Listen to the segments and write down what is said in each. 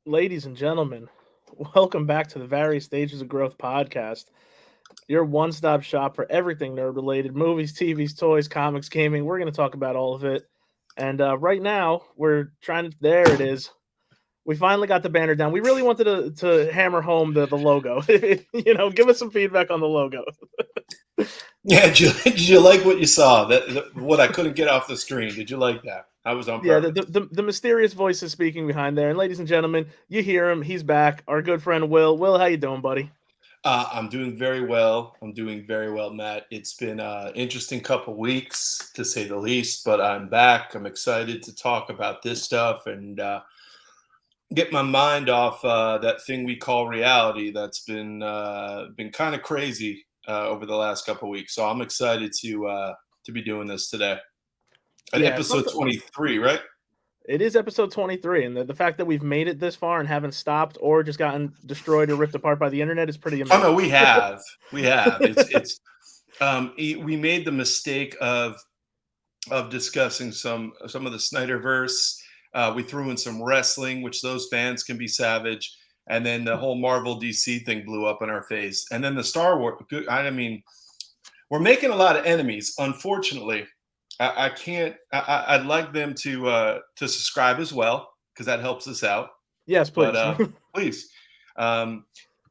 Ladies and gentlemen, welcome back to the Various Stages of Growth podcast, your one stop shop for everything nerd related movies, TVs, toys, comics, gaming. We're going to talk about all of it. And right now, we're trying to, there it is. We finally got the banner down. We really wanted to hammer home the logo. Give us some feedback on the logo. Yeah, did you like what you saw? What I couldn't get off the screen. Did you like that? I was on Yeah, the, purpose. the, the, the mysterious voice is speaking behind there. And ladies and gentlemen, you hear him. He's back. Our good friend Will. Will, how you doing, buddy? I'm doing very well. I'm doing very well, Matt. It's been an interesting couple weeks, to say the least, but I'm back. I'm excited to talk about this stuff and get my mind off that thing we call reality. That's been kind of crazy over the last couple weeks. So I'm excited to be doing this today. At Yeah, episode something. 23, right? It is episode 23, and the fact that we've made it this far and haven't stopped or just gotten destroyed or ripped apart by the internet is pretty Oh no, amazing. we have. We made the mistake of discussing some of the Snyderverse. We threw in some wrestling, which those fans can be savage, and then the whole Marvel DC thing blew up in our face, and then the Star Wars. I mean, we're making a lot of enemies. Unfortunately, I can't. I'd like them to subscribe as well because that helps us out. Yes, But please. please, um,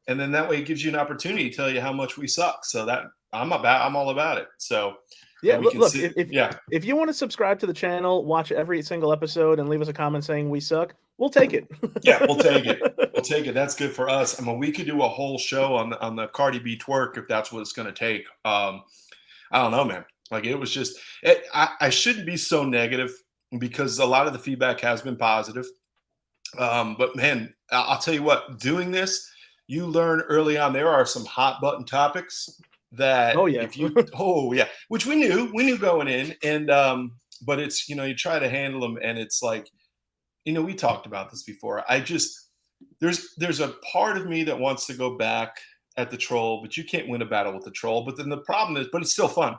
and then that way it gives you an opportunity to tell you how much we suck. So that I'm all about it. So Yeah, we look, can look see. if Yeah, if you want to subscribe to the channel, watch every single episode, and leave us a comment saying we suck, we'll take it. yeah, we'll take it. We'll take it. That's good for us. I mean, we could do a whole show on the Cardi B twerk if that's what it's going to take. I don't know, man. Like it was just, I shouldn't be so negative because a lot of the feedback has been positive. But man, I'll tell you what, doing this, you learn early on there are some hot button topics that Oh yeah. if you, oh yeah, which we knew going in, and but it's you try to handle them, and it's like we talked about this before. I just there's a part of me that wants to go back at the troll, but you can't win a battle with the troll. But then the problem is, but it's still fun.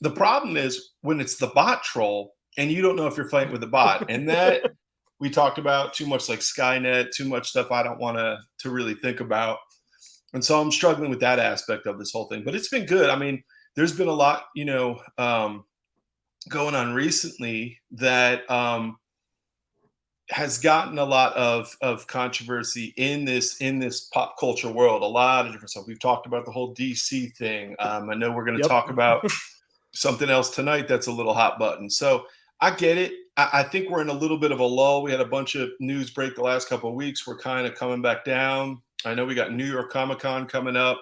The problem is when it's the bot troll and you don't know if you're fighting with a bot, and that we talked about too much like Skynet, too much stuff I don't want to really think about. And so I'm struggling with that aspect of this whole thing. But it's been good. I mean, there's been a lot, going on recently that has gotten a lot of controversy in this pop culture world. A lot of different stuff. We've talked about the whole DC thing. I know we're going to Yep. talk about something else tonight that's a little hot button. So I get it. I think we're in a little bit of a lull. We had a bunch of news break the last couple of weeks. We're kind of coming back down. I know we got New York Comic Con coming up.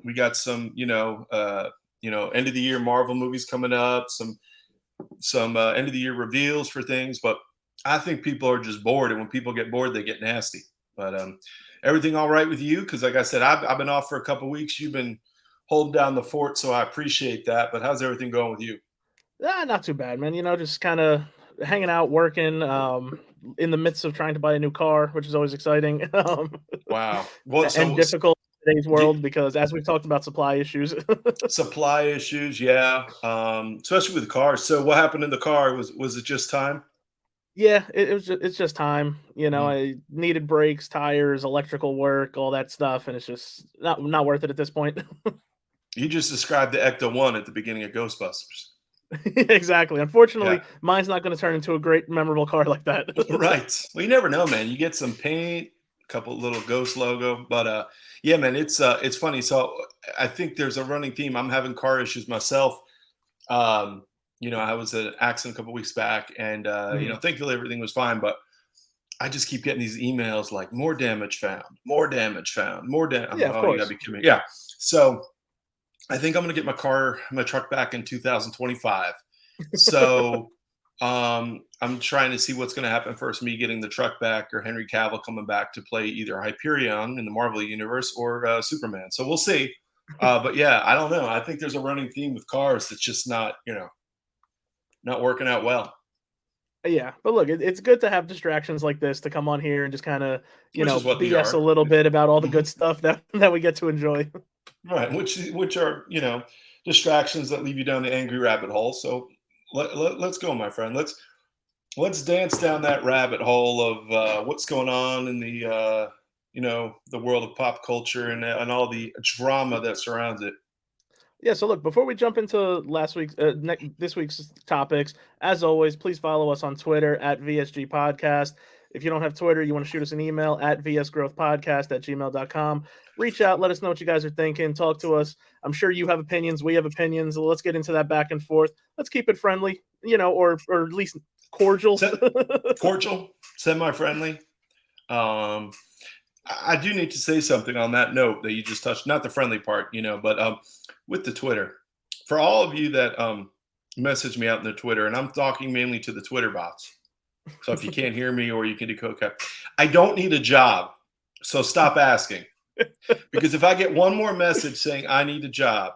We got some, end of the year Marvel movies coming up. Some end of the year reveals for things. But I think people are just bored, and when people get bored, they get nasty. But everything all right with you? Because like I said, I've been off for a couple of weeks. You've been holding down the fort, so I appreciate that. But how's everything going with you? Not too bad, man. Just kind of hanging out, working, in the midst of trying to buy a new car, which is always exciting, Wow. Well, and so difficult in today's get world because, as we've talked about, supply issues. supply issues, yeah. Especially with the cars. So what happened in the car? Was it just time? Yeah, it's just time. Mhm. I needed brakes, tires, electrical work, all that stuff, and it's just not worth it at this point. You just described the Ecto One at the beginning of Ghostbusters. Exactly. Yeah. Unfortunately, mine's not going to turn into a great, memorable car like that. Right. Well, you never know, man. You get some paint, a couple little ghost logo, but yeah, man, it's funny. So I think there's a running theme. I'm having car issues myself. Um, I was in an accident a couple weeks back, and Mhm. thankfully everything was fine. But I just keep getting these emails like more damage found, more damage found, more damage. I'm Yeah, like, of oh, you gotta course. be kidding me. Yeah. So I think I'm gonna get my truck back in 2025. So I'm trying to see what's going to happen first, me getting the truck back or Henry Cavill coming back to play either Hyperion in the Marvel universe or Superman. So we'll see. But yeah, I don't know. I think there's a running theme with cars that's just not working out well, Yeah, but look, it's good to have distractions like this to come on here and just kind of, which is what they BS a are. little bit about all the good Mhm. stuff that we get to enjoy. Right, which are distractions that lead you down the angry rabbit hole. So let's go, my friend. let's dance down that rabbit hole of what's going on in the the world of pop culture and all the drama that surrounds it. Yeah, so look, before we jump into this week's topics, as always, please follow us on Twitter at VSG Podcast. If you don't have Twitter, you want to shoot us an email at vsgrowthpodcast@gmail.com. Reach out, let us know what you guys are thinking, talk to us. I'm sure you have opinions, we have opinions. Let's get into that back and forth. Let's keep it friendly, or at least cordial. Cordial, semi-friendly. I do need to say something on that note that you just touched, not the friendly part, but with the Twitter. For all of you that message me out in the Twitter, and I'm talking mainly to the Twitter bots. So if you can't hear me or you can decode cut, I don't need a job. So stop asking. Because if I get one more message saying I need a job,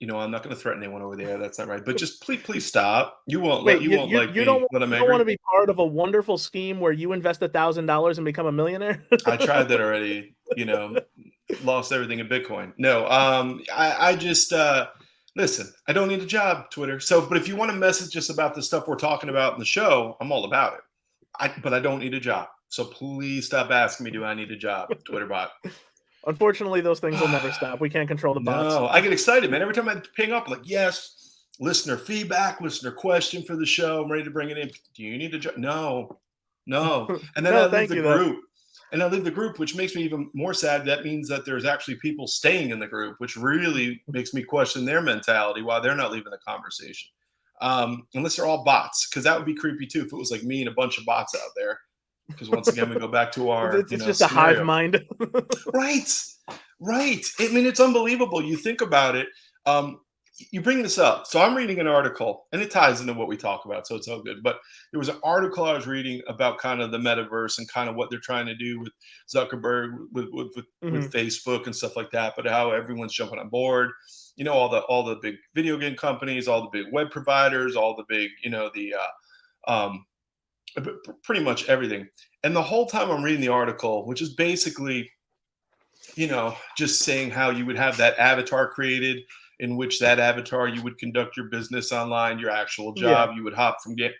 I'm not going to threaten anyone over there. That's not right. But just please stop. You won't Wait, let won't like you me don't when I'm you don't want angry. to be part of a wonderful scheme where you invest $1,000 and become a millionaire? I tried that already. Lost everything in Bitcoin. No, I just listen. I don't need a job, Twitter. So, but if you want to message us about the stuff we're talking about in the show, I'm all about it. But I don't need a job. So please stop asking me, do I need a job, Twitter bot? Unfortunately, those things will never stop. We can't control the bots. No, I get excited, man. Every time I ping up, like, yes, listener feedback, listener question for the show. I'm ready to bring it in. Do you need a job? No. And then No, I leave thank the you, though. group. And I leave the group, which makes me even more sad. That means that there's actually people staying in the group, which really makes me question their mentality why they're not leaving the conversation. Unless they're all bots, because that would be creepy too if it was like me and a bunch of bots out there. Because once again, we go back to our It's just a hive mind. Right. I mean, it's unbelievable. You think about it. You bring this up. So I'm reading an article, and it ties into what we talk about, so it's all good. But there was an article I was reading about kind of the metaverse and kind of what they're trying to do with Zuckerberg, with Facebook and stuff like that. But how everyone's jumping on board. All the big video game companies, all the big web providers, all the big, pretty much everything. And the whole time I'm reading the article, which is basically, just saying how you would have that avatar created, in which that avatar you would conduct your business online, your actual job, you would hop from game.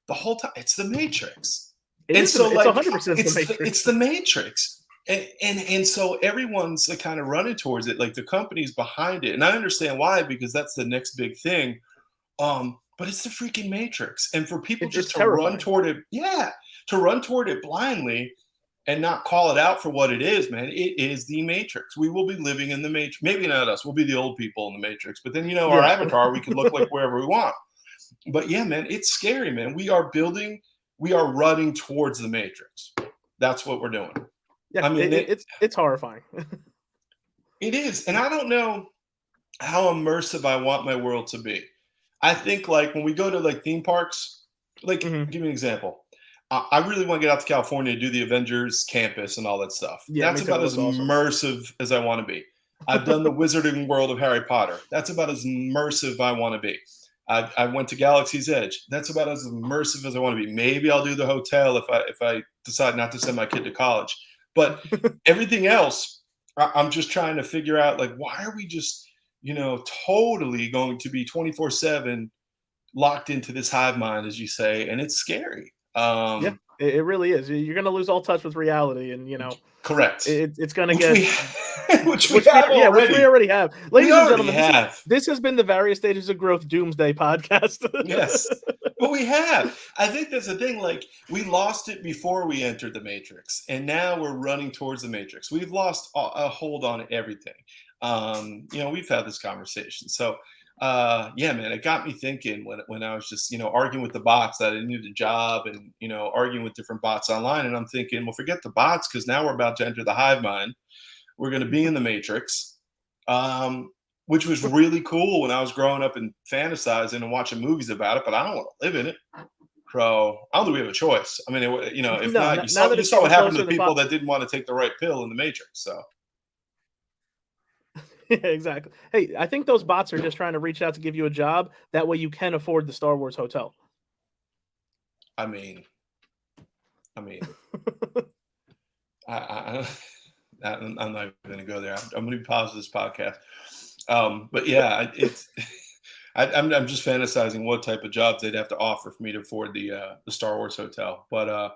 The whole time, it's the Matrix. It's 100% the Matrix. It's the Matrix. And so everyone's like kind of running towards it, like the companies behind it. And I understand why, because that's the next big thing. But it's the freaking Matrix. And for people just to run toward it blindly and not call it out for what it is, man, it is the Matrix. We will be living in the Matrix. Maybe not us. We'll be the old people in the Matrix. But then, our avatar, we can look like wherever we want. But yeah, man, it's scary, man. We are running towards the Matrix. That's what we're doing. Yeah, I mean, it's horrifying. It is. And I don't know how immersive I want my world to be. I think like when we go to like theme parks, like give me an example. I really want to get out to California to do the Avengers campus and all that stuff. Yeah, that's about as immersive as I want to be. I've done the Wizarding World of Harry Potter. That's about as immersive I want to be. I went to Galaxy's Edge. That's about as immersive as I want to be. Maybe I'll do the hotel if I decide not to send my kid to college. But everything else, I'm just trying to figure out, like, why are we just totally going to be 24/7 locked into this hive mind, as you say, and it's scary. Yeah, it really is. You're going to lose all touch with reality, and correct. It's going to get which we already have. Ladies and gentlemen, this has been the Various Stages of Growth Doomsday podcast. Yes, but we have. I think that's the thing. Like, we lost it before we entered the Matrix, and now we're running towards the Matrix. We've lost a hold on everything. We've had this conversation. So, yeah, man, it got me thinking when I was just, arguing with the bots that I needed a job and, arguing with different bots online. And I'm thinking, well, forget the bots, because now we're about to enter the hive mind. We're going to be in the Matrix, which was really cool when I was growing up and fantasizing and watching movies about it, but I don't want to live in it. So I don't think we have a choice. I mean, if not, you saw what happened to the people that didn't want to take the right pill in the Matrix. So. Yeah, exactly. Hey, I think those bots are just trying to reach out to give you a job. That way you can afford the Star Wars hotel. I mean, I'm not going to go there. I'm going to pause this podcast. But yeah, I'm just fantasizing what type of jobs they'd have to offer for me to afford the Star Wars hotel. But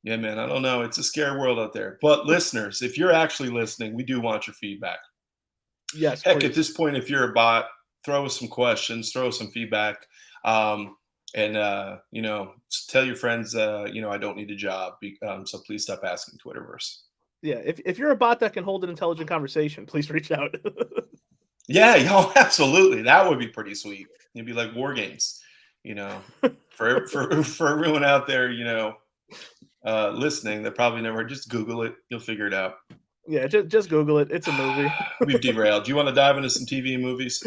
yeah, man, I don't know. It's a scary world out there. But listeners, if you're actually listening, we do want your feedback. Yes, Heck, at please. this point, if you're a bot, throw us some questions, throw us some feedback, and tell your friends, I don't need a job, so please stop asking Twitterverse. Yeah, if you're a bot that can hold an intelligent conversation, please reach out. Yeah, yo, absolutely, that would be pretty sweet. It'd be like war games, you know, for everyone out there, listening that probably never. Just Google it, you'll figure it out. Yeah, just Google it. It's a movie. We've derailed. Do you want to dive into some TV and movies?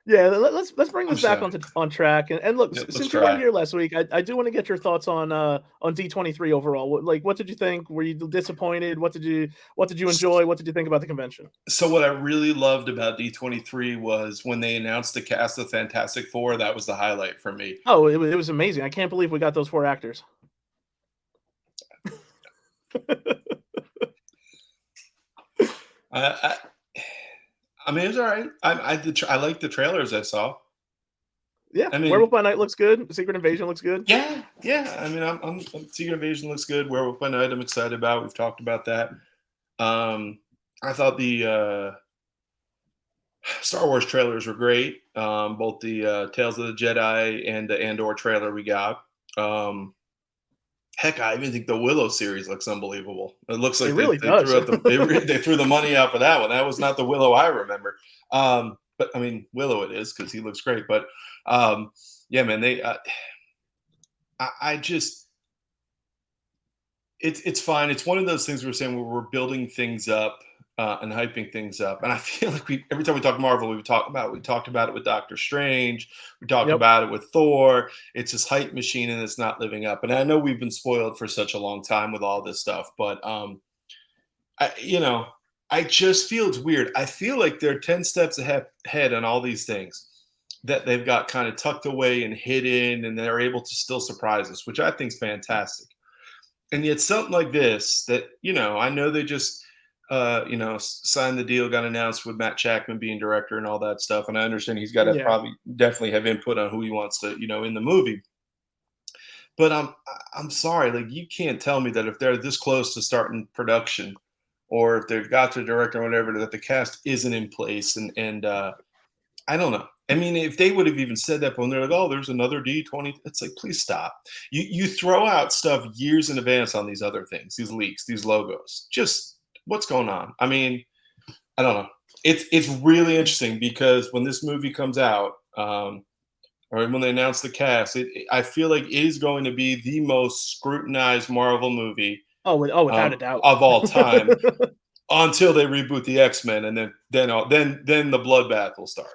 Yeah, let's bring I'm this back so. on track. And look, Yeah, let's since you weren't try. here last week, I do want to get your thoughts on D23 overall. What did you think? Were you disappointed? What did you enjoy? What did you think about the convention? So what I really loved about D23 was when they announced the cast of Fantastic Four. That was the highlight for me. Oh, it was amazing. I can't believe we got those 4 actors. I, I mean, it was all right. I like the trailers I saw. Yeah, I mean, Werewolf by Night looks good. Secret Invasion looks good. yeah. I mean, I'm Secret Invasion looks good. Werewolf by Night, I'm excited about. We've talked about that. I thought the Star Wars trailers were great. Both the Tales of the Jedi and the Andor trailer we got. Heck, I even think the Willow series looks unbelievable. It looks It like really they does. threw out they threw the money out for that one. That was not the Willow I remember. But I mean, Willow it is because he looks great. But yeah, man, I just it's fine. It's one of those things we're saying where we're building things up and hyping things up. And I feel like every time we talk Marvel, we talked about it with Doctor Strange. We talked Yep. about it with Thor. It's this hype machine and it's not living up. And I know we've been spoiled for such a long time with all this stuff, but I just feel it's weird. I feel like they're 10 steps ahead on all these things that they've got kind of tucked away and hidden, and they're able to still surprise us, which I think is fantastic. And yet something like this that, I know they just signed the deal, got announced with Matt Shackman being director and all that stuff. And I understand he's got to Yeah. probably definitely have input on who he wants to, in the movie. But I'm sorry, like you can't tell me that if they're this close to starting production, or if they've got the director or whatever, that the cast isn't in place. And I don't know. I mean, if they would have even said that when they're like, "Oh, there's another D20," it's like, please stop. You throw out stuff years in advance on these other things, these leaks, these logos. Just what's going on? I mean, I don't know. It's really interesting because when this movie comes out, or when they announce the cast, I feel like it is going to be the most scrutinized Marvel movie Without a doubt. of all time until they reboot the X-Men, and then the bloodbath will start.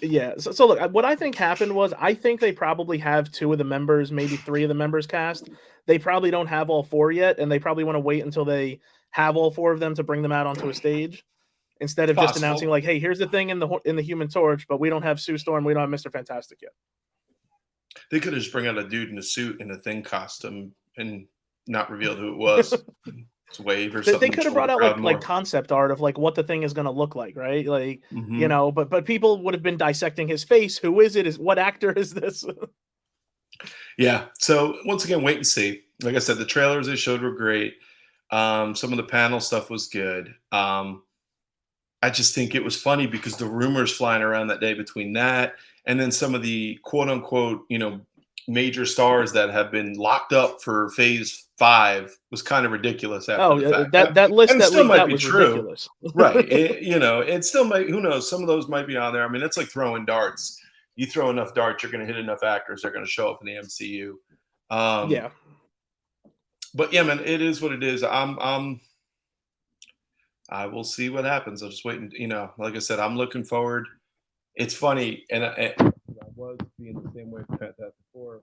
Yeah. So look, what I think happened was I think they probably have 2 of the members, maybe 3 of the members cast. They probably don't have all 4 yet, and they probably want to wait until they have all 4 of them to bring them out onto a stage instead of just announcing Possible. like, "Hey, here's the thing in the Human Torch, but we don't have Sue Storm, we don't have Mr. Fantastic yet." They could have just bring out a dude in a suit and a thing costume and not revealed who it was. It's Wave or They something. could have Troll brought the out crowd like more. concept art of like what the thing is going to look like, right? Like, Hmm. but people would have been dissecting his face. Who is it? Is what actor is this? Yeah. So once again, wait and see. Like I said, the trailers they showed were great. Some of the panel stuff was good. I just think it was funny because the rumors flying around that day between that and then some of the quote unquote, major stars that have been locked up for phase 5 was kind of ridiculous after Oh, the fact. that list And it that still leaked might out be was true. ridiculous. Right. It still might, who knows? Some of those might be on there. I mean, it's like throwing darts. You throw enough darts, you're going to hit enough actors. They're going to show up in the MCU. Yeah. But yeah, man, it is what it is. I will see what happens. I'll just wait and, like I said, I'm looking forward. It's funny. And I was being the same way for Fantastic Four,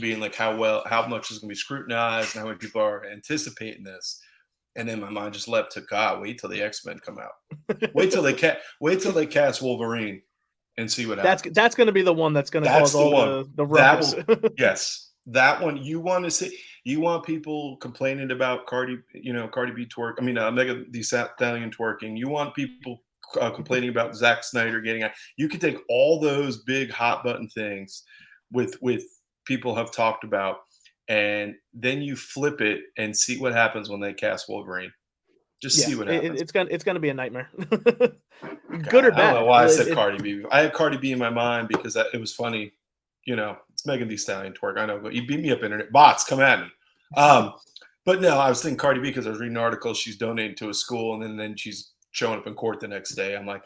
being like how much is going to be scrutinized and how many people are anticipating this. And then my mind just leapt to God. Wait till the X-Men come out. Wait till they cast Wolverine and see what happens. That's going to be the one that's going to cause That's the all one. the That ruckus. will yes. That one you want to see. You want people complaining about Cardi B twerk. I mean, Mega the Stallion twerking. You want people complaining about Zack Snyder getting out. You could take all those big hot button things with people have talked about, and then you flip it and see what happens when they cast Wolverine. Just Yeah, see what happens. it's gonna be a nightmare. Good God, or I don't know bad. why I said Cardi B. I had Cardi B in my mind because it was funny. It's Megan Thee Stallion twerk. I know, but you beat me up, internet bots. Come at me. But no, I was thinking Cardi B because I was reading an article. She's donating to a school, and then she's showing up in court the next day. I'm like,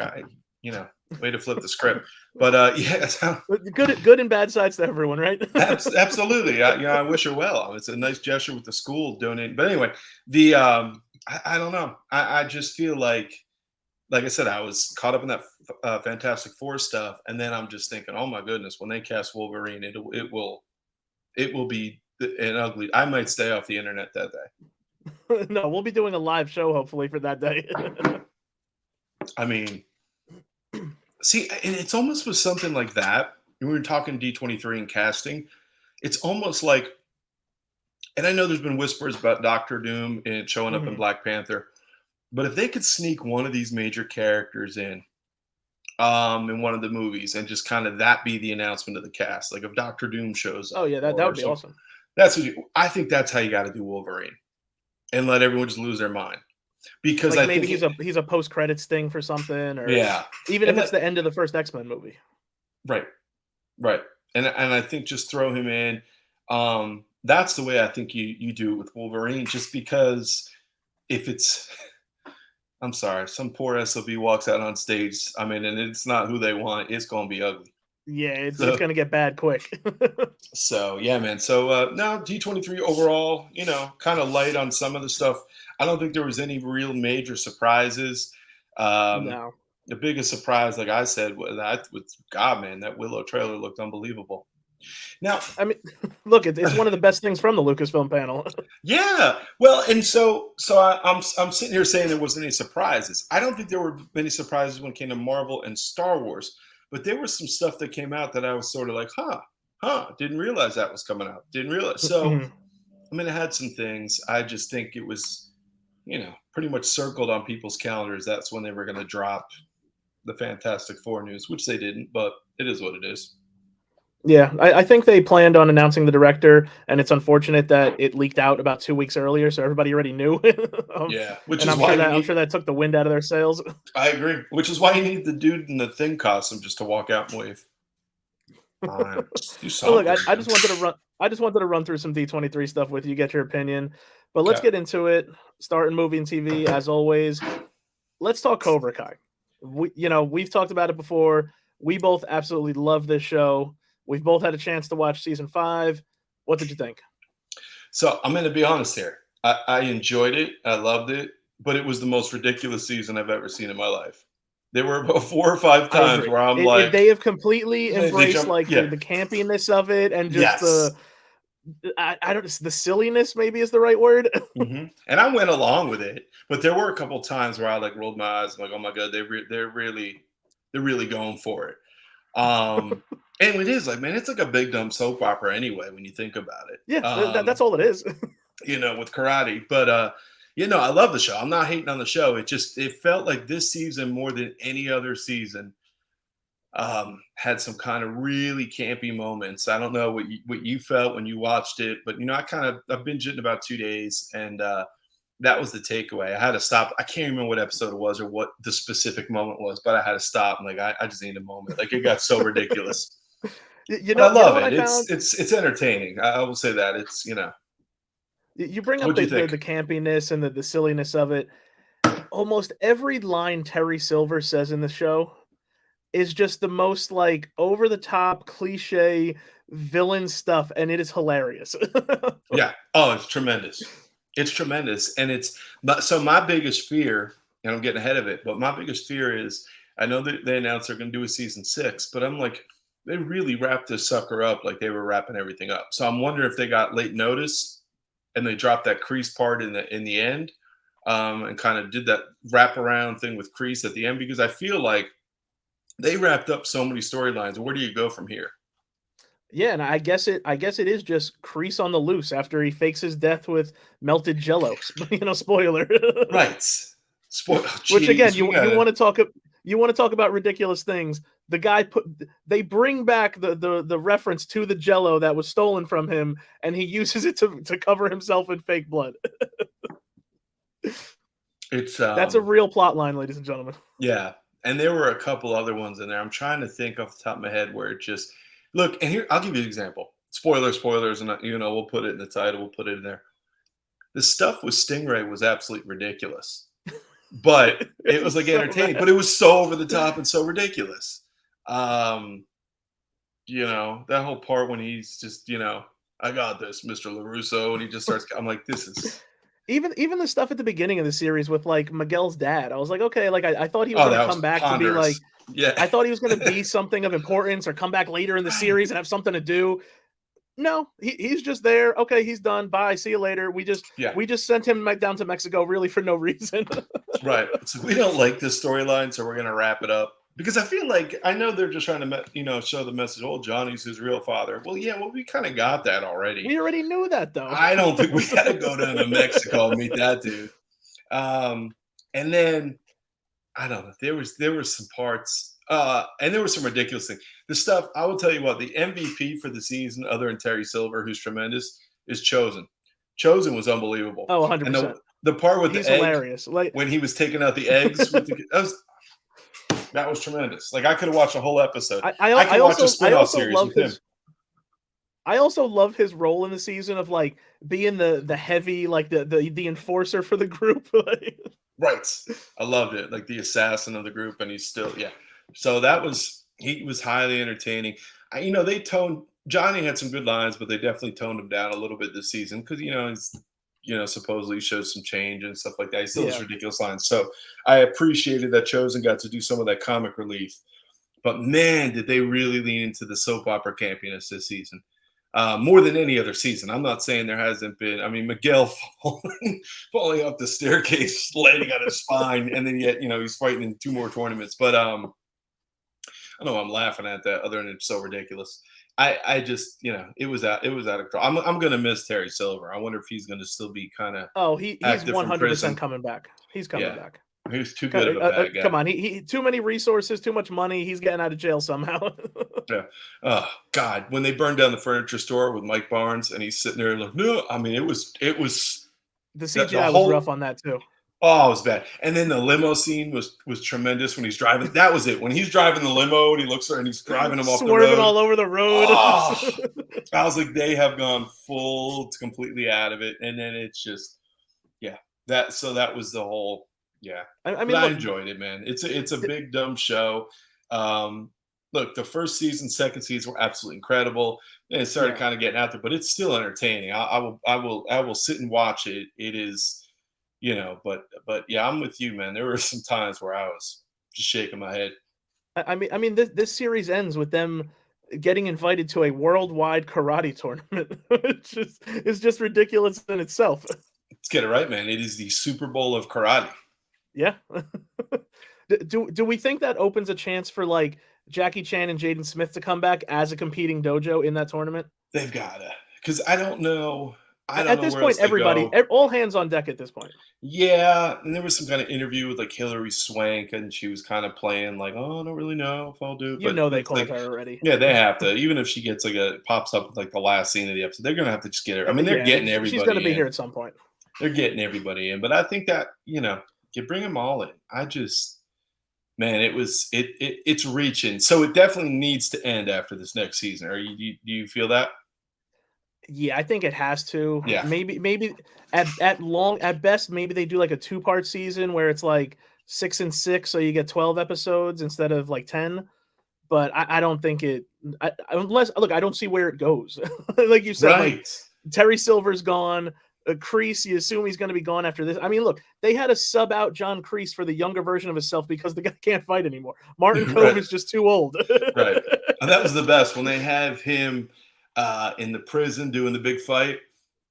way to flip the script. But yeah, good and bad sides to everyone, right? absolutely. I wish her well. It's a nice gesture with the school donating. But anyway, I don't know. I just feel like I said, I was caught up in that Fantastic Four stuff, and then I'm just thinking, oh my goodness, when they cast Wolverine, it will be an ugly. I might stay off the internet that day. No, we'll be doing a live show hopefully for that day. I mean, see, and it's almost with something like that. We were talking D23 and casting. It's almost like, and I know there's been whispers about Doctor Doom and showing up in Black Panther, but if they could sneak one of these major characters in one of the movies and just kind of that be the announcement of the cast, like if Doctor Doom shows up. Oh yeah, that would be awesome. I think that's how you got to do Wolverine, and let everyone just lose their mind. Because like maybe he's a post credits thing for something, or even if it's the end of the first X-Men movie. Right. And I think just throw him in. That's the way I think you do it with Wolverine, just because if it's, I'm sorry, some poor SOB walks out on stage, and it's not who they want, it's going to be ugly. Yeah, it's going to get bad quick. So, yeah, man. So, no, D23 overall, kind of light on some of the stuff. I don't think there was any real major surprises. No. The biggest surprise, like I said, was God, man, that Willow trailer looked unbelievable. Now, look, it's one of the best things from the Lucasfilm panel. Yeah. Well, and so I'm sitting here saying there wasn't any surprises. I don't think there were many surprises when it came to Marvel and Star Wars, but there was some stuff that came out that I was sort of like, didn't realize that was coming out. Didn't realize. So, it had some things. I just think it was, pretty much circled on people's calendars. That's when they were going to drop the Fantastic Four news, which they didn't, but it is what it is. Yeah, I think they planned on announcing the director, and it's unfortunate that it leaked out about 2 weeks earlier, so everybody already knew. Yeah, I'm sure that took the wind out of their sails. I agree, which is why you need the dude in the Thing costume just to walk out and wave. Do something. Look, I just wanted to run through some D23 stuff with you, get your opinion, but let's get into it. Starting movie and TV as always. Let's talk Cobra Kai. We've talked about it before. We both absolutely love this show. We've both had a chance to watch season 5. What did you think? So I'm going to be honest here. I enjoyed it. I loved it, but it was the most ridiculous season I've ever seen in my life. There were about 4 or 5 times where I'm like, they have completely embraced the campiness of it, and just the silliness maybe is the right word. And I went along with it, but there were a couple times where I rolled my eyes. I'm like, oh my God, they're really going for it. And it is it's like a big dumb soap opera anyway when you think about it. Yeah, that's all it is. With karate. But I love the show. I'm not hating on the show. It felt like this season more than any other season had some kind of really campy moments. I don't know what you felt when you watched it, but I binged it in about 2 days, and that was the takeaway. I had to stop. I can't remember what episode it was or what the specific moment was, but I had to stop. And I just need a moment. It got so ridiculous. I love it. It's entertaining. I will say that it's You bring up the campiness and the silliness of it. Almost every line Terry Silver says in the show is just the most over the top cliche villain stuff, and it is hilarious. Yeah. Oh, it's tremendous. It's tremendous. And so my biggest fear, and I'm getting ahead of it, but my biggest fear is, I know that they announced they're going to do a season 6, but I'm like, they really wrapped this sucker up like they were wrapping everything up. So I'm wondering if they got late notice and they dropped that Kreese part in the end, and kind of did that wraparound thing with Kreese at the end, because I feel like they wrapped up so many storylines. Where do you go from here? Yeah, and I guess it is just Kreese on the loose after he fakes his death with melted Jello. Spoiler. Right. Which again, you want to talk You want to talk about ridiculous things? The guy they bring back the reference to the Jello that was stolen from him, and he uses it to cover himself in fake blood. It's That's a real plot line, ladies and gentlemen. yeah, and there were a couple other ones in there. I'm trying to think off the top of my head where it just look. And here, I'll give you an example. Spoilers, and we'll put it in the title. We'll put it in there. The stuff with Stingray was absolutely ridiculous, but it was like So entertaining. bad. But it was so over the top and so ridiculous. That whole part when he's just, I got this, Mr. LaRusso, and he just starts. I'm like, this is. Even the stuff at the beginning of the series with like Miguel's dad, I was like, okay, like I thought he was Oh, gonna that come was back to be like, ponderous. Yeah. I thought he was gonna be something of importance or come back later in the series and have something to do. No, he's just there. Okay, he's done. Bye. See you later. We Yeah. just sent him down to Mexico really for no reason. Right. So we don't like this storyline, so we're going to wrap it up. Because I feel like I know they're just trying to, show the message. Oh, Johnny's his real father. Well, yeah, we kind of got that already. We already knew that though. I don't think we got to go down to Mexico and meet that dude. And then I don't know. There were some parts, and there was some ridiculous things. The stuff I will tell you what the MVP for the season, other than Terry Silver, who's tremendous, is Chosen. Chosen was unbelievable. Oh, And 100%. the part with He's the egg, hilarious. Like when he was taking out the eggs, that was tremendous. Like I could have watched a whole episode. I could watch a spin-off series with him. I also love his role in the season of like being the heavy, like the enforcer for the group. Right. I loved it. Like the assassin of the group, and he's still, yeah. So he was highly entertaining. Johnny had some good lines, but they definitely toned him down a little bit this season because he's supposedly shows some change and stuff like that. He still has ridiculous lines. So I appreciated that Chosen got to do some of that comic relief. But man, did they really lean into the soap opera campiness this season. More than any other season. I'm not saying there hasn't been. I mean, Miguel falling up the staircase, landing on his spine, and then yet he's fighting in 2 more tournaments. But I don't know why I'm laughing at that. Other than it's so ridiculous. I just it was out of control. I'm gonna miss Terry Silver. I wonder if he's gonna still be kind of he's active 100% coming back. He's coming back. He was too good of a bad guy. Come on, he too many resources, too much money. He's getting out of jail somehow. Yeah. Oh God, when they burned down the furniture store with Mike Barnes, and he's sitting there like, no. I mean, it was the CGI was rough on that too. Oh, it was bad. And then the limo scene was tremendous when he's driving. That was it. When he's driving the limo and he looks there and he's driving him off the road. Swerving all over the road. Oh, I was like, they have gone completely out of it. And then it's just, that was the whole, I mean, I enjoyed it, man. It's a big, dumb show. Look, the first season, second season were absolutely incredible. And it started kind of getting out there, but it's still entertaining. I will sit and watch it. It is, but yeah, I'm with you, man. There were some times where I was just shaking my head. I mean, this series ends with them getting invited to a worldwide karate tournament. It's just ridiculous in itself. Let's get it right, man. It is the Super Bowl of karate. Yeah. Do we think that opens a chance for like Jackie Chan and Jaden Smith to come back as a competing dojo in that tournament? They've gotta, because I don't know. At this point, everybody, all hands on deck at this point. Yeah, and there was some kind of interview with like Hilary Swank, and she was kind of playing like, "Oh, I don't really know if I'll do." But they called her already. Yeah, they have to. Even if she gets pops up like the last scene of the episode, they're gonna have to just get her. I mean, they're getting everybody. She's gonna be here at some point. They're getting everybody in, but I think that you bring them all in. Man, it's reaching. So it definitely needs to end after this next season. Do you feel that? Yeah, I think it has to. Yeah. Maybe at best, maybe they do like a 2-part season where it's like 6 and 6, so you get 12 episodes instead of like 10. But I don't think unless I don't see where it goes. Like you said, right. Like Terry Silver's gone. Kreese, you assume he's going to be gone after this. I mean, look, they had to sub out John Kreese for the younger version of himself because the guy can't fight anymore. Martin Cove is just too old. Right. And that was the best when they have him in the prison doing the big fight,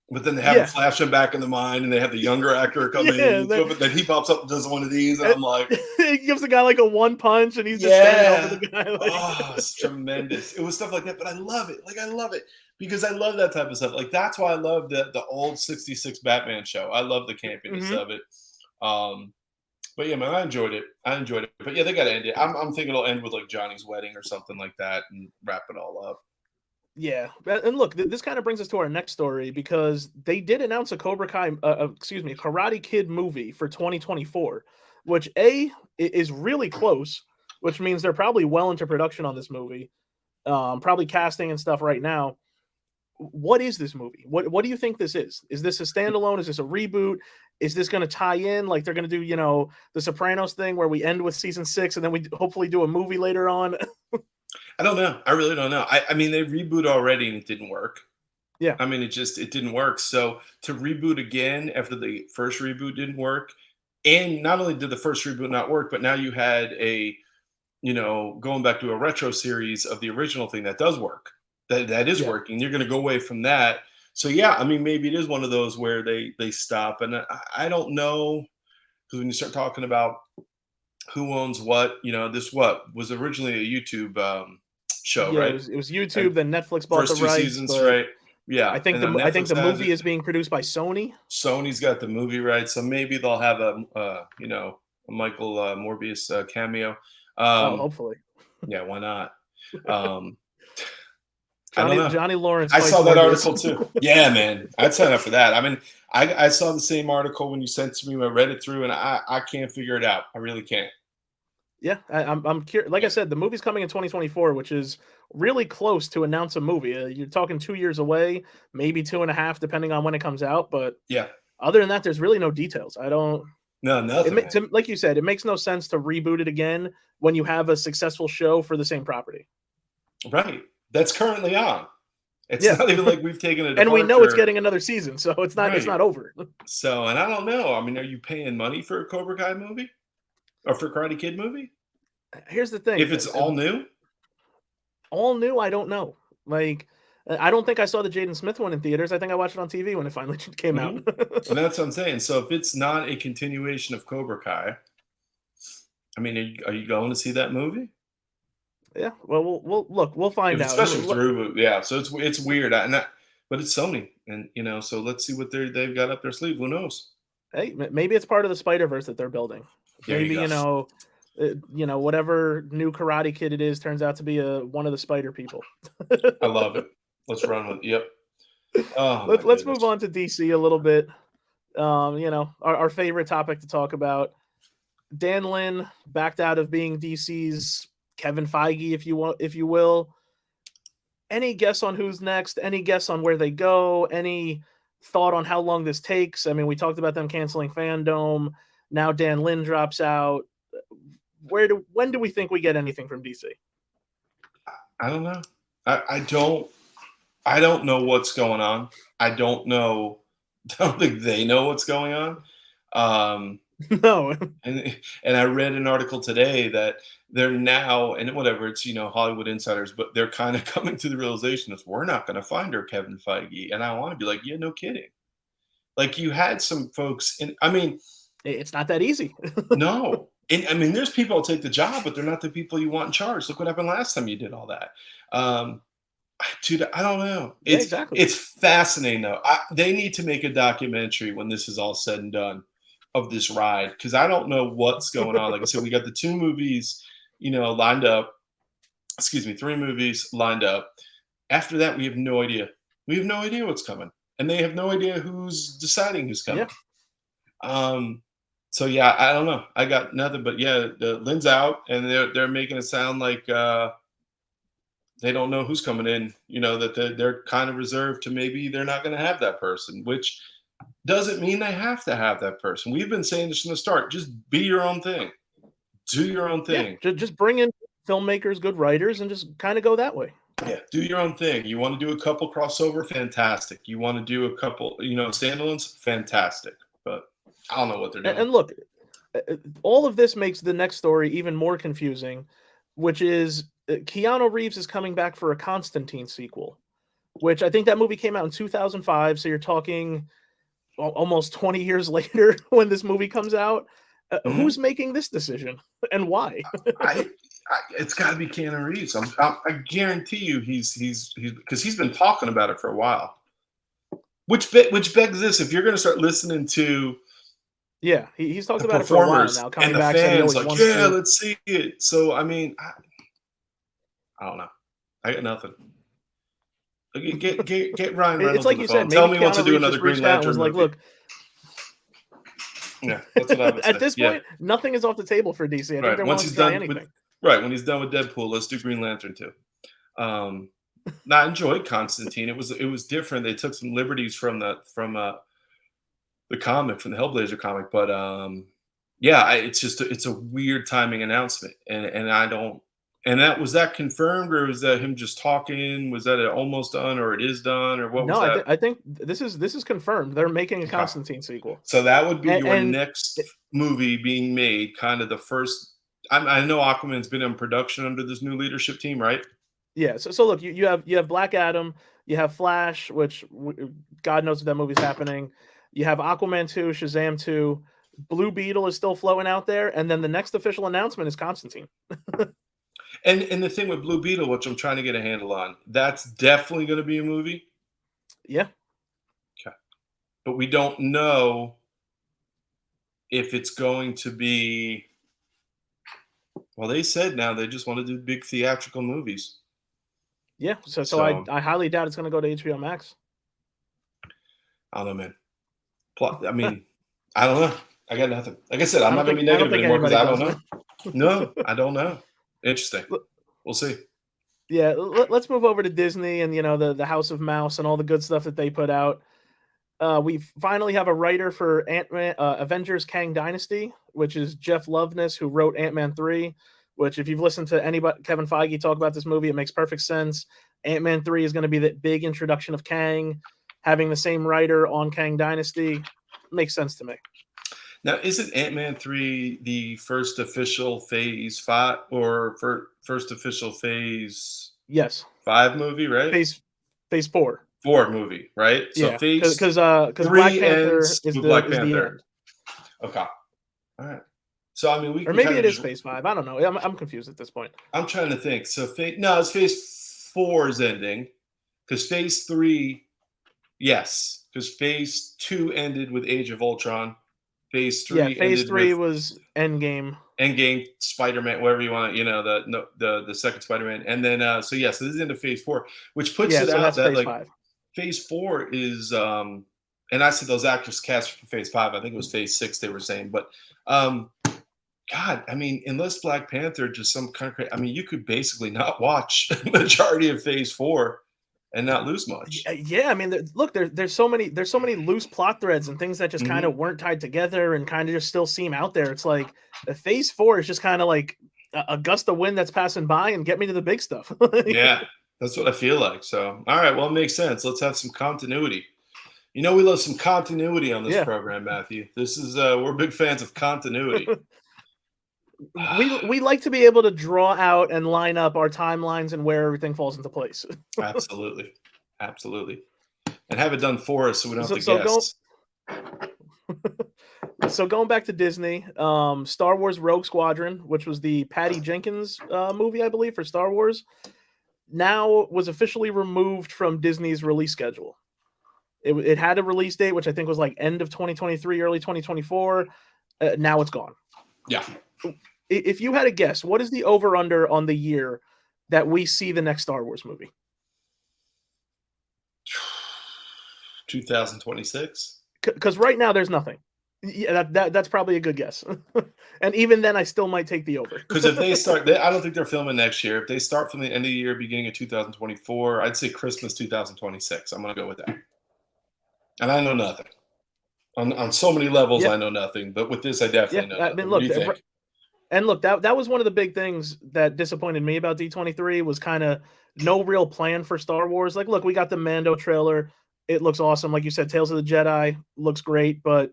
but then they have him flash him back in the mind, and they have the younger actor come in, but then he pops up and does one of these, and I'm like, he gives the guy like a 1 punch, and he's just standing over the guy. Like, oh, it's tremendous. It was stuff like that, but I love it. Like I love it because I love that type of stuff. Like that's why I love the old '66 Batman show. I love the campiness of it. But yeah, man, I enjoyed it. I enjoyed it. But yeah, they got to end it. I'm thinking it'll end with like Johnny's wedding or something like that, and wrap it all up. Yeah, and look, this kind of brings us to our next story because they did announce a Cobra Kai, Karate Kid movie for 2024, which is really close, which means they're probably well into production on this movie, probably casting and stuff right now. What is this movie? What do you think this is? Is this a standalone? Is this a reboot? Is this going to tie in like they're going to do, the Sopranos thing where we end with season 6 and then we hopefully do a movie later on? I don't know. I really don't know. I mean, they rebooted already and it didn't work. Yeah, I mean, it didn't work. So to reboot again after the first reboot didn't work, and not only did the first reboot not work, but now you had going back to a retro series of the original thing that does work, that is yeah, working. You're going to go away from that. So yeah, I mean, maybe it is one of those where they stop, and I don't know, because when you start talking about who owns what, this what was originally a YouTube show, yeah. right? It was YouTube. And Then Netflix bought the first two rights, seasons, but right? Yeah, and then I think Netflix the has it. movie is being produced by Sony. Sony's got the movie rights, so maybe they'll have a Michael Morbius cameo. Oh, Um, hopefully. yeah, why not? Um, I don't know. Johnny Lawrence I fights saw that Morbius. article too. Yeah, man, I'd sign up for that. I mean, I saw the same article when you sent it to me. I read it through, and I can't figure it out. I really can't. Yeah, I'm curious. Like I said, the movie's coming in 2024, which is really close to announce a movie. You're talking 2 years away, maybe 2.5, depending on when it comes out. But Yeah, other than that, there's really no details. I don't. no, nothing, man. Like you said, it makes no sense to reboot it again when you have a successful show for the same property. Right, that's currently on. It's Yeah, not even like we've taken a and we know it's departure. getting another season, so it's Right. not over. So, and I don't know. I mean, are you paying money for a Cobra Kai movie or for Karate Kid movie? Here's the thing: If it's all new, all new, I don't know. Like, I don't think I saw the Jaden Smith one in theaters. I think I watched it on TV when it finally came out. hmm and that's what I'm saying. So, if it's not a continuation of Cobra Kai, I mean, are you going to see that movie? Yeah, well, we'll find If out. especially if it's a reboot, yeah. So it's weird, but it's Sony, and so let's see what they've got up their sleeve. Who knows? Hey, maybe it's part of the Spider Verse that they're building. There you Maybe go. whatever new Karate Kid it is turns out to be one of the Spider people. I love it. Let's run with it. Yep. Oh my Let's move goodness. on to DC a little bit. Our favorite topic to talk about. Dan Lin backed out of being DC's Kevin Feige, if you will. Any guess on who's next? Any guess on where they go? Any thought on how long this takes? I mean, we talked about them canceling Fandom. Now Dan Lin drops out. When do we think we get anything from DC? I don't know. I don't know what's going on. I don't know. I don't think they know what's going on. Um, No. and I read an article today that they're now, and whatever, it's Hollywood insiders, but they're kind of coming to the realization that we're not going to find our Kevin Feige. And I want to be like, yeah, no kidding. Like you had some folks, and I mean, It's not that easy. no. And I mean, there's people that take the job, but they're not the people you want in charge. Look what happened last time you did all that. Um, Dude, I don't know. Yeah, It's exactly. it's fascinating though. They need to make a documentary when this is all said and done of this ride because I don't know what's going on. Like I said, we got the two movies, lined up. Excuse me, three movies lined up. After that, we have no idea. We have no idea what's coming, and they have no idea who's deciding who's coming. Yeah. So yeah, I don't know. I got nothing, but yeah, the Lynn's out, and they're making it sound like they don't know who's coming in. That they're kind of reserved to maybe they're not going to have that person, which doesn't mean they have to have that person. We've been saying this from the start. Just be your own thing. Do your own thing. Yeah, just bring in filmmakers, good writers, and just kind of go that way. Yeah, do your own thing. You want to do a couple crossover, fantastic. You want to do a couple, standalones, fantastic. But I don't know what they're doing. And look, all of this makes the next story even more confusing, which is Keanu Reeves is coming back for a Constantine sequel, which I think that movie came out in 2005. So you're talking almost 20 years later when this movie comes out. Who's making this decision and why? It's got to be Keanu Reeves. I guarantee you he's because he's been talking about it for a while. Which begs this: if you're going to start listening to Yeah, he's talked the about it for a while performers now. and Coming the back, said he fans, always like, wants yeah, to. let's see it. So I mean, I don't know. I got nothing. Get Ryan It's Reynolds on like the you said. phone. Tell Maybe him he wants to Keanu do Reeves another just Green reached out and was Lantern like, movie. "Look, Yeah, that's what I would at say. this Yeah, point, nothing is off the table for DC. I think right. they're Once willing to he's try done with anything." when he's done with Deadpool, let's do Green Lantern too. I enjoyed Constantine. It was different. They took some liberties from the comic, from the Hellblazer comic, but yeah, it's a weird timing announcement, and I don't. And that confirmed, or was that him just talking? Was that almost done, or it is done, or what was No, that? I think this is confirmed. They're making a Okay. Constantine sequel, So that would be your and next movie being made, kind of the first. I know Aquaman's been in production under this new leadership team, right? yeah. So look, you have Black Adam, you have Flash, which God knows if that movie's happening. You have Aquaman 2, Shazam 2, Blue Beetle is still floating out there, and then the next official announcement is Constantine. And the thing with Blue Beetle, which I'm trying to get a handle on, that's definitely going to be a movie. Yeah, Okay. But we don't know if it's going to be. Well, they said now they just want to do big theatrical movies. yeah. So So I highly doubt it's going to go to HBO Max. I don't know, man. I mean, I don't know. I got nothing. Like I said, I'm I not don't going to think be I don't negative think anymore because anybody I don't does. know. No, I don't know. Interesting. Look, We'll see. yeah, let's move over to Disney and the House of Mouse and all the good stuff that they put out. We finally have a writer for Ant-Man, Avengers Kang Dynasty, which is Jeff Loveness, who wrote Ant-Man 3, which if you've listened to anybody, Kevin Feige talk about this movie, it makes perfect sense. Ant-Man 3 is going to be the big introduction of Kang. Having the same writer on Kang Dynasty makes sense to me. Now, isn't Ant-Man 3 the first official Phase 5 or first official Phase Yes. 5 movie, right? Phase 4. 4 movie, right? So Yeah, Phase because Black 3 Panther ends is with the Black is the Panther. end. Okay. All right. So I mean, we Or can maybe kind it of is just. phase 5. I don't know. I'm confused at this point. I'm trying to think. So no, it's Phase 4 is ending because Phase 3, yes, because Phase 2 ended with Age of Ultron. Phase Yeah, 3 phase ended 3 with was Endgame. Endgame, Spider-Man, whatever you want, the second Spider-Man, and then so yeah, so this is into Phase 4, which puts Yeah, it so out that's that phase like 5. Phase 4 is, and I said those actors cast for Phase 5. I think it was Phase 6 they were saying, but um, God, I mean, unless Black Panther just some kind of, I mean, you could basically not watch the majority of Phase 4 and not lose much. Yeah, I mean, look, there's so many loose plot threads and things that just kind Hmm. of weren't tied together and kind of just still seem out there. It's like phase 4 is just kind of like a gust of wind that's passing by and get me to the big stuff. Yeah, that's what I feel like. So, all right, well, it makes sense. Let's have some continuity. We love some continuity on this Yeah. program, Matthew. This is we're big fans of continuity. We like to be able to draw out and line up our timelines and where everything falls into place. Absolutely, absolutely, and have it done for us so we don't have so to so go guess. so going back to Disney, Star Wars Rogue Squadron, which was the Patty Jenkins movie, I believe, for Star Wars, now was officially removed from Disney's release schedule. It had a release date, which I think was like end of 2023, early 2024. Now it's gone. Yeah, If you had a guess, what is the over under on the year that we see the next Star Wars movie? 2026. Because right now there's nothing. Yeah, that's probably a good guess. And even then, I still might take the over. Because if they start, I don't think they're filming next year. If they start from the end of the year, beginning of 2024, I'd say Christmas 2026. I'm going to go with that. And I know nothing. On so many levels, Yeah, I know nothing. But with this, I yeah. definitely know I nothing. mean, What do look, you think? and look, that was one of the big things that disappointed me about D23 was kind of no real plan for Star Wars. Like, look, we got the Mando trailer. It looks awesome. Like you said, Tales of the Jedi looks great, but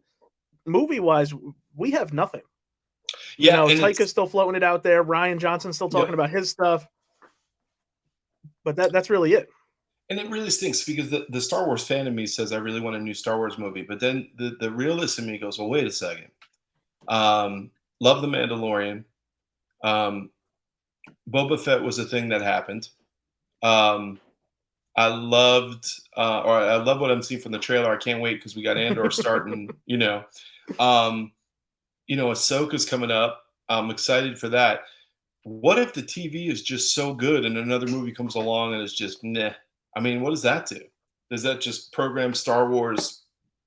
movie wise, we have nothing. Yeah, and Taika's still floating it out there. Ryan Johnson's still yep. talking about his stuff, but that's really it. And it really stinks because the Star Wars fan in me says I really want a new Star Wars movie, but then the realist in me goes, well, wait a second. Love the Mandalorian. Um, Boba Fett was a thing that happened. Um, I loved, or I love what I'm seeing from the trailer. I can't wait because we got Andor starting. Um, Ahsoka's coming up. I'm excited for that. What if the TV is just so good and another movie comes along and it's just nah? I mean, what does that do? Does that just program Star Wars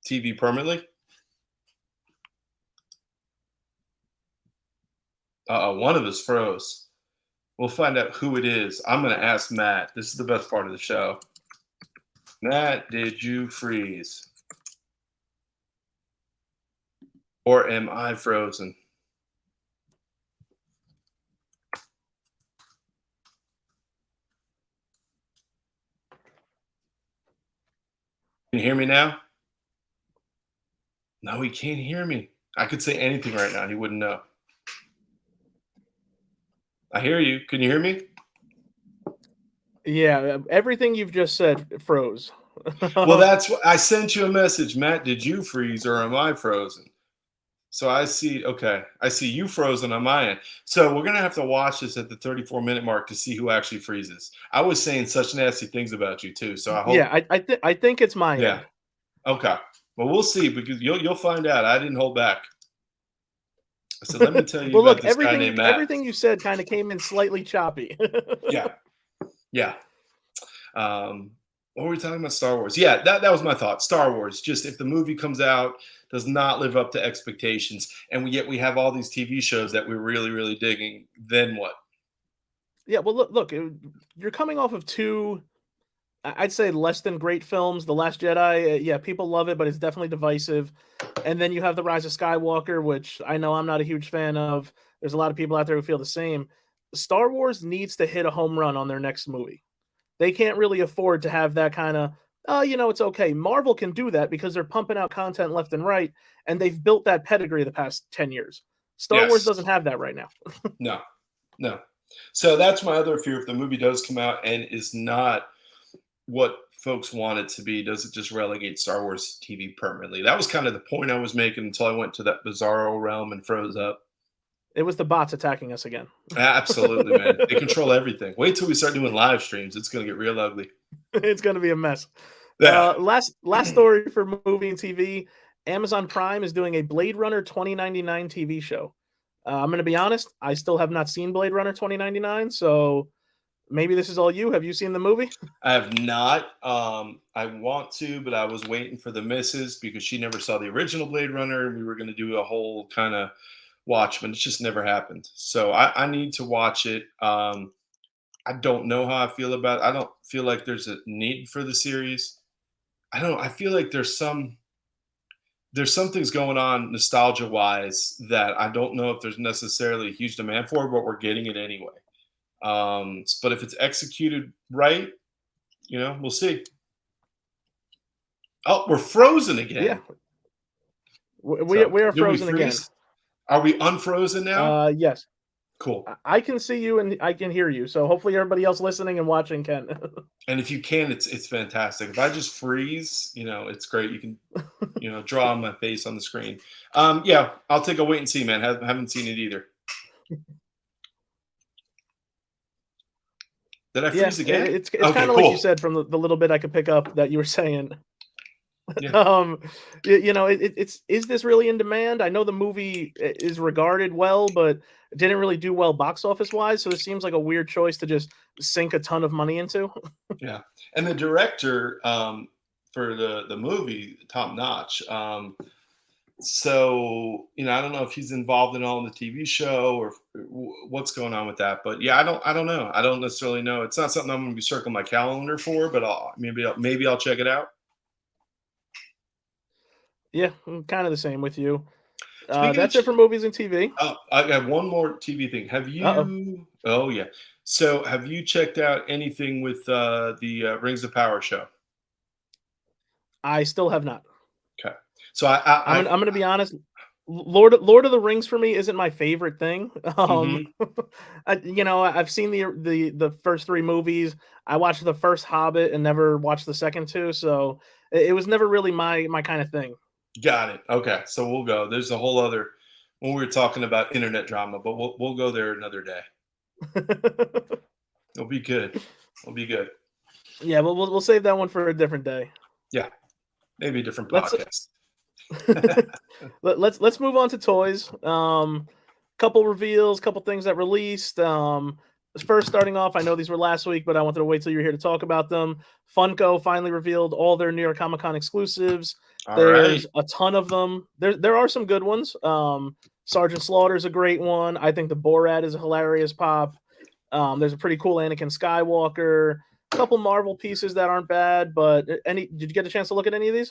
TV permanently? One of us froze. We'll find out who it is. I'm going to ask Matt. This is the best part of the show. Matt, did you freeze? Or am I frozen? Can you hear me now? No, he can't hear me. I could say anything right now. He wouldn't know. I hear you. Can you hear me? Yeah, everything you've just said froze. Well, that's what I sent you a message. Matt, did you freeze or am I frozen? So I see, okay. I see you frozen on my end. So we're going to have to watch this at the 34-minute mark to see who actually freezes. I was saying such nasty things about you too. So I Yeah, hope, I think it's my yeah. end. Okay. Well, we'll see because you'll find out. I didn't hold back. I said, let me tell you Well, about look, this guy named Matt. everything you said kind of came in slightly choppy. Yeah. Yeah. What were we talking about? Star Wars. Yeah, that was my thought. Star Wars. Just if the movie comes out, does not live up to expectations, and yet we have all these TV shows that we're really, really digging, then what? Yeah, well, look, you're coming off of two, I'd say less than great films. The Last Jedi, yeah, people love it, but it's definitely divisive. And then you have The Rise of Skywalker, which I know I'm not a huge fan of. There's a lot of people out there who feel the same. Star Wars needs to hit a home run on their next movie. They can't really afford to have that kind of, oh, it's okay. Marvel can do that because they're pumping out content left and right, and they've built that pedigree the past 10 years. Star Wars Yes. doesn't have that right now. No. No. So that's my other fear. If the movie does come out and is not what folks want it to be, does it just relegate Star Wars TV permanently? That was kind of the point I was making until I went to that bizarro realm and froze up. It was the bots attacking us again. Absolutely, man. They control everything. Wait till we start doing live streams. It's going to get real ugly. It's going to be a mess. Yeah. Last story for movie and TV. Amazon Prime is doing a Blade Runner 2099 TV show. I'm going to be honest. I still have not seen Blade Runner 2099, so maybe this is all you. Have you seen the movie? I have not. I want to, but I was waiting for the missus because she never saw the original Blade Runner, and we were going to do a whole kind of watch, but it just never happened. So I need to watch it. I don't know how I feel about it. I don't feel like there's a need for the series. I feel like there's some things going on nostalgia wise that I don't know if there's necessarily a huge demand for, but we're getting it anyway. But if it's executed right, we'll see. Oh, we're frozen again. Yeah. We are frozen again. Are we unfrozen now? Yes. Cool. I can see you and I can hear you. So hopefully everybody else listening and watching can. And if you can, it's fantastic. If I just freeze, it's great. You can, draw on my face on the screen. Yeah, I'll take a wait and see, man. Haven't seen it either. Did I freeze again? It's okay, kind of cool. Like you said from the little bit I could pick up that you were saying. Yeah. It's is this really in demand? I know the movie is regarded well, but it didn't really do well box office wise. So it seems like a weird choice to just sink a ton of money into. Yeah, and the director for the movie, top notch. So I don't know if he's involved in all in the TV show or what's going on with that. But yeah, I don't know. I don't necessarily know. It's not something I'm going to be circling my calendar for, but maybe I'll check it out. Yeah, I'm kind of the same with you. That's it for movies and TV. Oh, I got one more TV thing. Have you? Uh-oh. Oh yeah. So have you checked out anything with the Rings of Power show? I still have not. Okay. So I'm going to be honest. Lord of the Rings for me isn't my favorite thing. I've seen the first three movies. I watched the first Hobbit and never watched the second two, so it was never really my kind of thing. Got it. Okay, so we'll go. There's a whole other when we were talking about internet drama, but we'll go there another day. It'll be good. It'll be good. Yeah, but we'll save that one for a different day. Yeah, maybe a different podcast. Let's move on to toys. Couple reveals, couple things that released. First, starting off, I know these were last week, but I wanted to wait till you're here to talk about them. Funko finally revealed all their New York Comic Con exclusives. All right. There's a ton of them. There are some good ones. Sergeant Slaughter's a great one. I think the Borat is a hilarious pop. There's a pretty cool Anakin Skywalker. A couple Marvel pieces that aren't bad, but did you get a chance to look at any of these?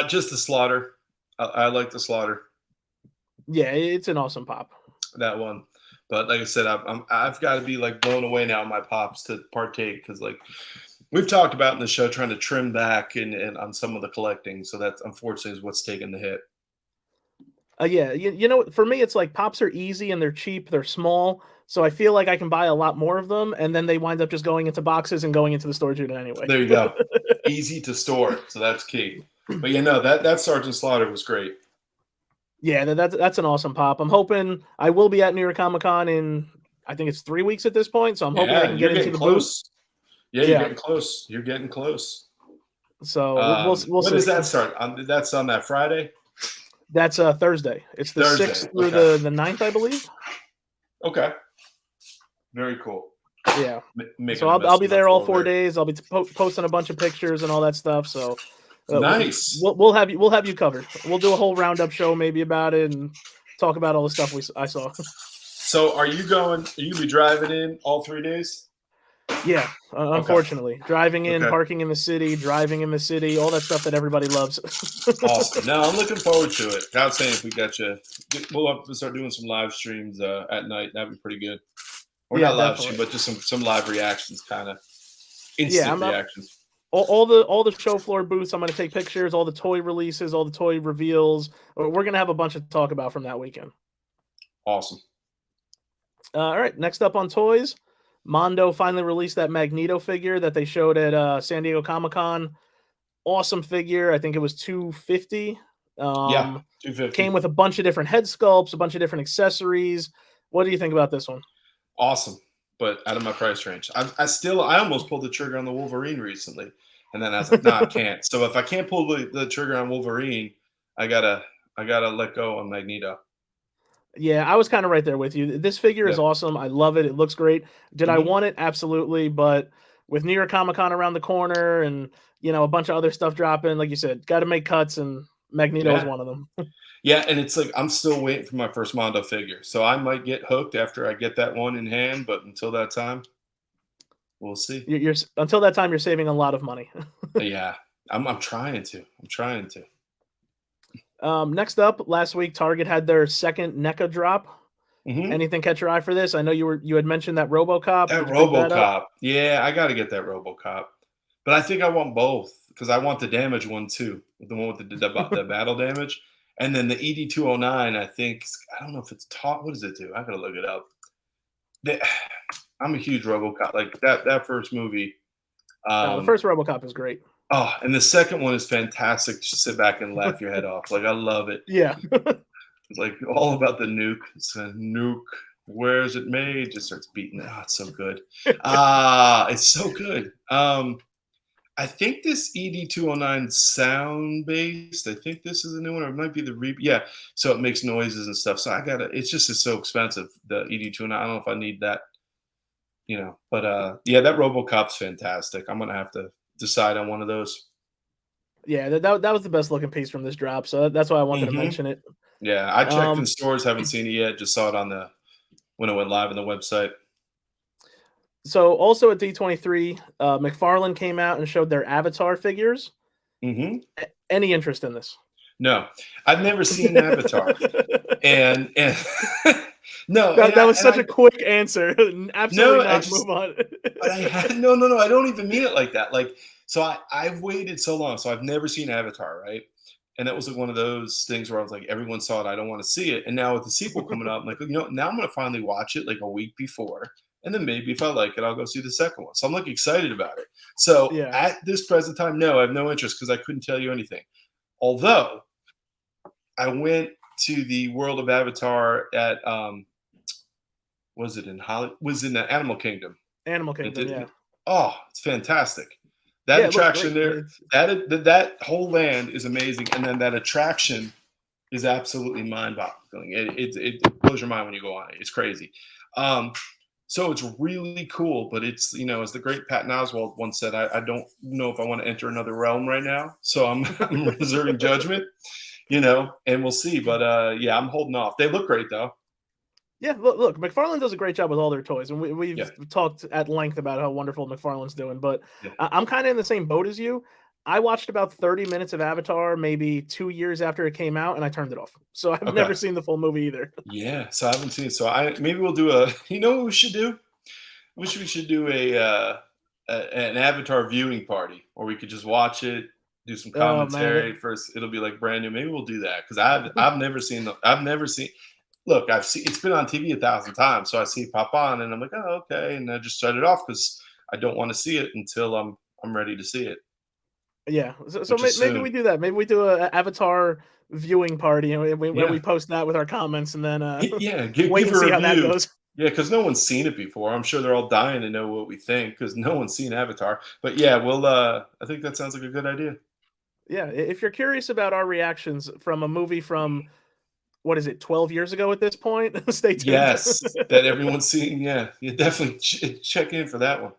Just the Slaughter. I like the Slaughter. Yeah, it's an awesome pop. That one. But like I said, I've got to be like blown away now, my pops, to partake, because like we've talked about in the show, trying to trim back and on some of the collecting. So that unfortunately is what's taking the hit. Yeah, you know, for me, it's like pops are easy and they're cheap, they're small, so I feel like I can buy a lot more of them, and then they wind up just going into boxes and going into the storage unit anyway. There you go. Easy to store, so that's key. But you know that Sergeant Slaughter was great. Yeah, that's an awesome pop. I'm hoping I will be at New York Comic Con in, I think it's 3 weeks at this point, so I'm hoping I can get into the close. booth. Yeah, you're getting close. You're getting close. So we'll see. When does that start? That's on that Friday? That's Thursday. It's the Thursday. 6th through the 9th, I believe. Okay. Very cool. Yeah. So I'll be there all 4 days. I'll be posting a bunch of pictures and all that stuff. So nice. We'll have you covered. We'll do a whole roundup show maybe about it and talk about all the stuff I saw. So are you be driving in all 3 days? Yeah, unfortunately. Driving in, parking in the city, driving in the city, all that stuff that everybody loves. Awesome. No, I'm looking forward to it. God saying if we got you, we'll have to start doing some live streams at night. That'd be pretty good. Or not live stream, but just some live reactions, kind of instant reactions. All the show floor booths, I'm going to take pictures, all the toy releases, all the toy reveals. We're going to have a bunch to talk about from that weekend. Awesome. All right, next up on toys, Mondo finally released that Magneto figure that they showed at San Diego Comic-Con. Awesome figure. I think it was $250. Yeah, $250. Came with a bunch of different head sculpts, a bunch of different accessories. What do you think about this one? Awesome, but out of my price range. I almost pulled the trigger on the Wolverine recently, and then I was like, no, I can't. So if I can't pull the trigger on Wolverine, I gotta let go on Magneto. Yeah, I was kind of right there with you. This figure is awesome. I love it. It looks great. Did I want it? Absolutely. But with New York Comic Con around the corner and, a bunch of other stuff dropping, like you said, got to make cuts, and Magneto is one of them. Yeah, and it's like I'm still waiting for my first Mondo figure. So I might get hooked after I get that one in hand, but until that time, we'll see. Until that time, you're saving a lot of money. Yeah, I'm trying to. Next up, last week, Target had their second NECA drop. Anything catch your eye for this? I know you had mentioned that RoboCop. That RoboCop. Yeah, I got to get that RoboCop. But I think I want both, because I want the damage one too, the one with the battle damage. And then the ED-209, I think, I don't know if it's taught. What does it do? I got to look it up. I'm a huge RoboCop. Like that first movie. The first RoboCop is great. Oh, and the second one is fantastic. Just sit back and laugh your head off. Like, I love it. Yeah. It's like all about the nuke. It's a nuke. Where is it made? Just starts beating it. Oh, it's so good. It's so good. I think this ED-209 sound based. I think this is a new one, or it might be the yeah. So it makes noises and stuff. So it's so expensive. The ED-209. I don't know if I need that. But yeah, that RoboCop's fantastic. I'm gonna have to decide on one of those. Yeah, that was the best looking piece from this drop, so that's why I wanted to mention it. Yeah, I checked in stores, haven't seen it yet. Just saw it when it went live on the website. So also at D23, McFarlane came out and showed their Avatar figures. Any interest in this? No, I've never seen Avatar, and no, that was such a quick answer. Absolutely not. Move on. But I had no. I don't even mean it like that. Like, so I've waited so long, so I've never seen Avatar, right? And that was like one of those things where I was like, everyone saw it, I don't want to see it. And now with the sequel coming up, I'm like, now I'm gonna finally watch it like a week before, and then maybe if I like it, I'll go see the second one. So I'm like excited about it. So at this present time, no, I have no interest because I couldn't tell you anything. Although I went to the World of Avatar at was it in Hollywood? Was in the Animal Kingdom. Animal Kingdom, yeah. Oh, it's fantastic. That attraction there, that whole land is amazing. And then that attraction is absolutely mind-boggling. It blows your mind when you go on it. It's crazy. Um, so it's really cool, but it's, as the great Patton Oswalt once said, I don't know if I want to enter another realm right now. So I'm I'm reserving judgment, and we'll see. But yeah, I'm holding off. They look great though. Yeah, look, McFarlane does a great job with all their toys, and Yeah, we've talked at length about how wonderful McFarlane's doing. But yeah. I'm kind of in the same boat as you. I watched about 30 minutes of Avatar maybe 2 years after it came out, and I turned it off. So I've Okay. never seen the full movie either. Yeah. So I haven't seen it. So I maybe we'll do a. You know what we should do? Wish we should do an Avatar viewing party, or we could just watch it, do some Oh man, commentary. First, it'll be like brand new. Maybe we'll do that because I've never seen the I've never seen. Look, I've seen it's been on TV 1,000 times, so I see it pop on, and I'm like, oh, okay, and I just shut it off because I don't want to see it until I'm ready to see it, yeah. So which is maybe soon. we do that. Maybe we do a Avatar viewing party, and we Yeah, post that with our comments, and then yeah. wait Give and a see how that review. goes. Yeah, because no one's seen it before. I'm sure they're all dying to know what we think because no one's seen Avatar. But yeah, well, I think that sounds like a good idea. Yeah, if you're curious about our reactions from a movie from what is it, 12 years ago at this point, stay tuned. Yes, that everyone's seen. Yeah, you definitely check in for that one.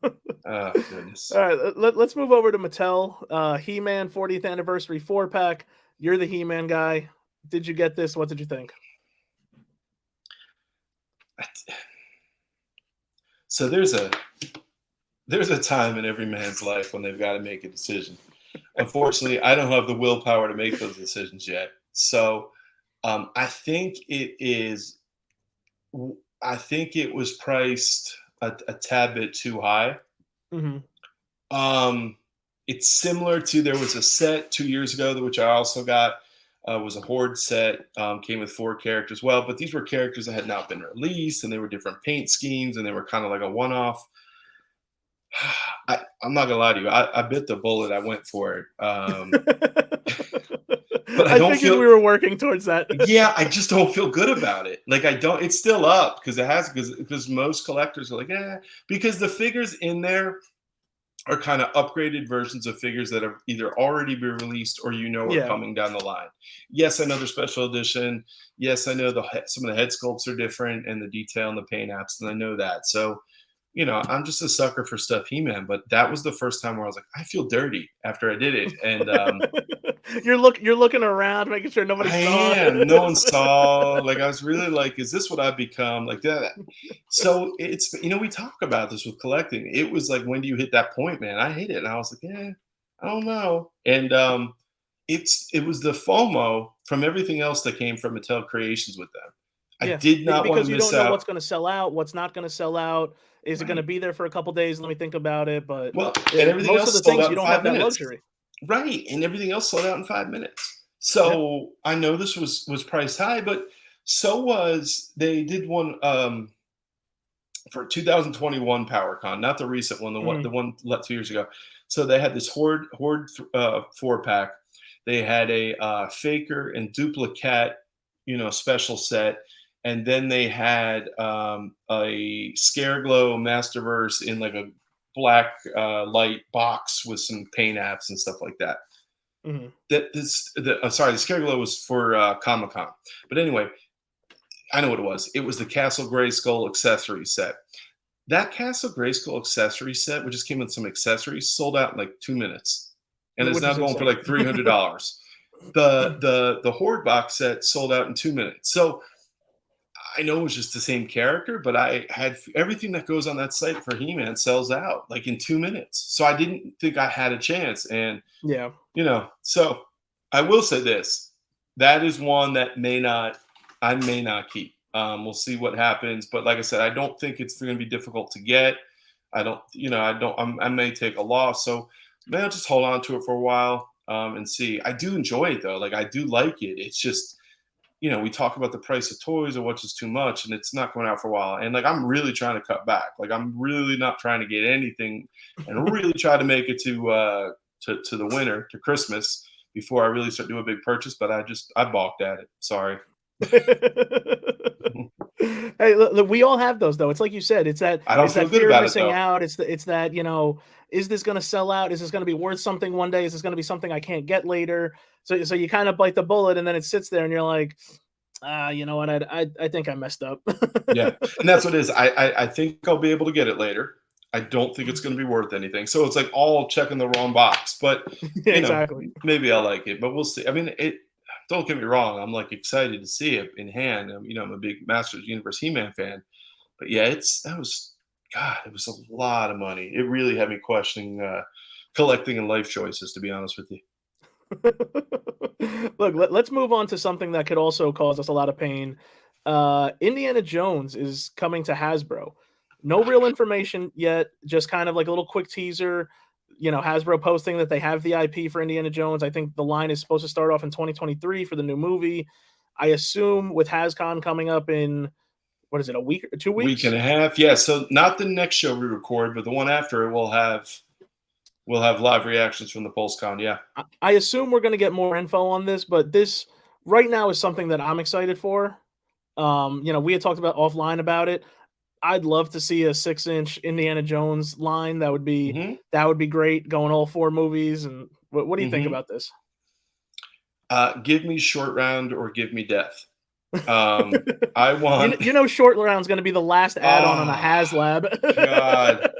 Oh All goodness. right, let's move over to Mattel. He-Man 40th anniversary 4-pack. You're the He-Man guy. Did you get this? What did you think? So there's a time in every man's life when they've got to make a decision. Unfortunately, I don't have the willpower to make those decisions yet. So I think it is. I think it was priced a tad bit too high. Hmm. Um, it's similar to there was a set 2 years ago which I also got. Was a horde set, came with 4 characters. Well, but these were characters that had not been released, and they were different paint schemes, and they were kind of like a one-off. I'm not gonna lie to you. I bit the bullet. I went for it, but I I don't figured feel. we were working towards that. Yeah, I just don't feel good about it. Like I don't. It's still up because it has because most collectors are like, because the figures in there are kind of upgraded versions of figures that have either already been released or are Yeah. coming down the line. Yes, I know they're special edition. Yes, I know some of the head sculpts are different and the detail and the paint apps, and I know that. So, I'm just a sucker for stuff He-Man. But that was the first time where I was like, I feel dirty after I did it, and You're looking around, making sure nobody I saw am. No one it. saw. Like I was really like, is this what I've become? Like that. So it's we talk about this with collecting. It was like, when do you hit that point, man? I hate it, and I was like, I don't know. And it was the FOMO from everything else that came from Mattel Creations with them. I Yeah, did not want to because you miss don't know out. what's going to sell out, what's not going to sell out. Is it going to Right. be there for a couple days? Let me think about it. But Well, and everything most of else the sold things out you in don't have five that minutes. luxury. Right, and everything else sold out in 5 minutes. Yeah. So I know this was priced high, but so was they did one for 2021 PowerCon, not the recent one, Hmm. the one 2 years ago. So they had this horde 4-pack. They had a Faker and Duplicate, special set, and then they had a Scareglow Masterverse in like a black light box with some paint apps and stuff like that. Hmm. Sorry, the Scareglow was for Comic Con, but anyway, I know what it was. It was the Castle Grayskull accessory set. That Castle Grayskull accessory set, which just came with some accessories, sold out in like 2 minutes, and is Which now is going for insane. like $300. The Horde box set sold out in 2 minutes. So I know it was just the same character, but I had everything that goes on that site for He-Man sells out like in 2 minutes. So I didn't think I had a chance, and Yeah. so I will say this: that is one that I may not keep. We'll see what happens, but like I said, I don't think it's going to be difficult to get. I may take a loss, so maybe I'll just hold on to it for a while and see. I do enjoy it though; like I do like it. It's just we talk about the price of toys or what's just too much, and it's not going out for a while. And like I'm really trying to cut back. Like I'm really not trying to get anything, and really try to make it to the winter, to Christmas, before I really start doing a big purchase. But I balked at it. Sorry. Hey, look, we all have those though. It's like you said. I don't It's feel that good fear of about it missing though. out. It's that is this going to sell out? Is this going to be worth something one day? Is this going to be something I can't get later? So you kind of bite the bullet, and then it sits there, and you're like, you know what? I think I messed up. Yeah, and that's what it is. I think I'll be able to get it later. I don't think it's going to be worth anything. So it's like all checking the wrong box. But Yeah, exactly. maybe I'll like it. But we'll see. I mean, it. Don't get me wrong. I'm like excited to see it in hand. I'm a big Masters Universe He-Man fan. But yeah, that was God. It was a lot of money. It really had me questioning collecting and life choices. To be honest with you. Look, let's move on to something that could also cause us a lot of pain. Indiana Jones is coming to Hasbro. No real information yet, just kind of like a little quick teaser. Hasbro posting that they have the IP for Indiana Jones. I think the line is supposed to start off in 2023 for the new movie. I assume with HasCon coming up in what is it, a week or 2 Week and weeks? a half. Yeah. So not the next show we record, but the one after it we'll have live reactions from the PulseCon. Yeah. I assume we're going to get more info on this, but this right now is something that I'm excited for. We had talked about offline about it. I'd love to see a 6-inch Indiana Jones line. Hmm. That would be great. Going all 4 movies. And what do you think Hmm. about this? Give me short round or give me death. I want. Short round's going to be the last add-on on a Oh HasLab. God,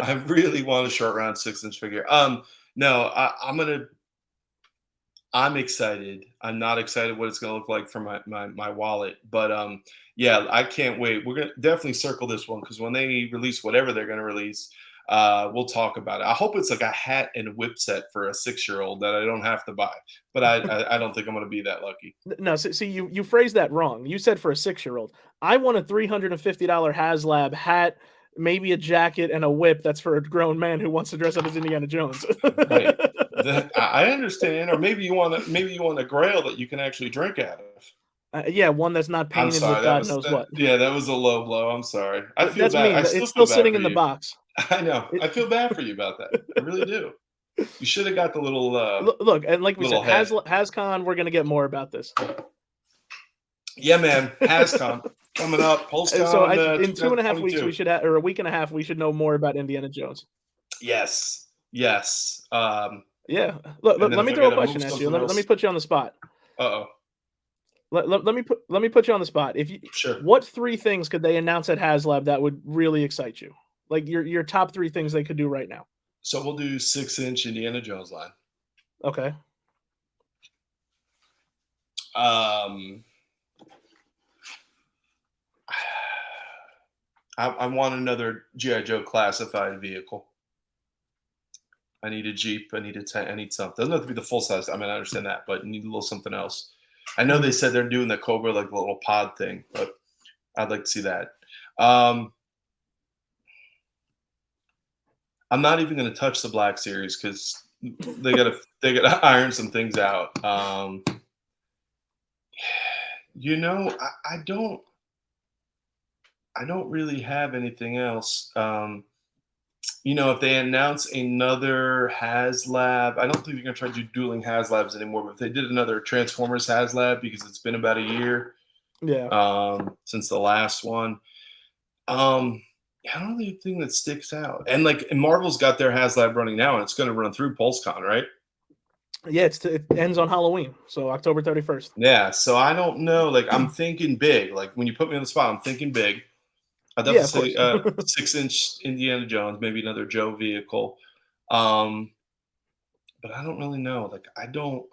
I really want a short round 6-inch figure. No, I'm excited. I'm not excited what it's gonna look like for my wallet, but yeah, I can't wait. We're gonna definitely circle this one because when they release whatever they're gonna release, we'll talk about it. I hope it's like a hat and whip set for a 6-year-old that I don't have to buy, but I don't think I'm gonna be that lucky. No, see, you phrased that wrong. You said for a 6-year-old. I want a $350 HasLab hat, maybe a jacket and a whip that's for a grown man who wants to dress up as Indiana Jones. Right. I understand, or maybe you want a grail that you can actually drink out of. Yeah, one that's not I'm painted with sorry. That God was knows that. what. Yeah, that was a low blow. I'm sorry. I feel That's bad. mean. I It's still still feel bad sitting for in the you. box. I know. It, I feel bad for you about that. I really do. You should have got the little look, and like we said, little head. HasCon, we're gonna get more about this. Yeah, man. HasCon coming up. So PulseCon in 2.5 weeks, we 2022. should have, or a week and a half, we should know more about Indiana Jones. Yes. Yes. Yeah. Look, And then let if me I throw a gotta move question at you. something Let me else. put you on the spot. Uh oh. Let me put you on the spot. Sure. What 3 things could they announce at HasLab that would really excite you? Like your top 3 things they could do right now. So we'll do 6-inch Indiana Jones line. Okay. Um I want another GI Joe classified vehicle. I need a Jeep. I need a tank. I need something. Doesn't have to be the full size. I mean, I understand that, but I need a little something else. I know they Mhm. said they're doing the Cobra like the little pod thing, but I'd like to see that. Um, I'm not even going to touch the Black Series because they gotta iron some things out. I don't really have anything else. If they announce another HasLab, I don't think they're going to try to do dueling HasLabs anymore. But if they did another Transformers HasLab, because it's been about a year Yeah. since the last one, I don't really think that sticks out. And Marvel's got their HasLab running now, and it's going to run through PulseCon, right? Yeah, it ends on Halloween, so October 31st. Yeah. So I don't know. Like I'm thinking big. Like when you put me on the spot, I'm thinking big. I'd Yeah, definitely of say course. 6-inch Indiana Jones, maybe another Joe vehicle. Um, but I don't really know. Like I don't.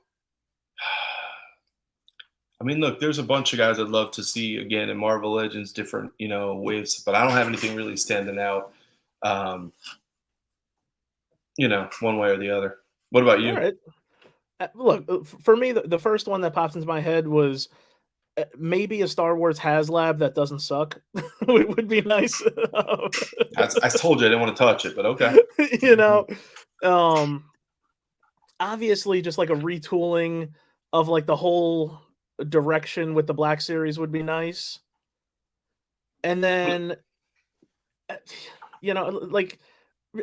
I mean, look, there's a bunch of guys I'd love to see again in Marvel Legends, different waves, but I don't have anything really standing out. Um, one way or the other. What about All you? right. Look, for me, the first one that popped into my head was maybe a Star Wars HasLab that doesn't suck. Would be nice. I told you I didn't want to touch it, but okay. you know, um, obviously, just like a retooling of like the whole direction with the Black Series would be nice. And then, uh, like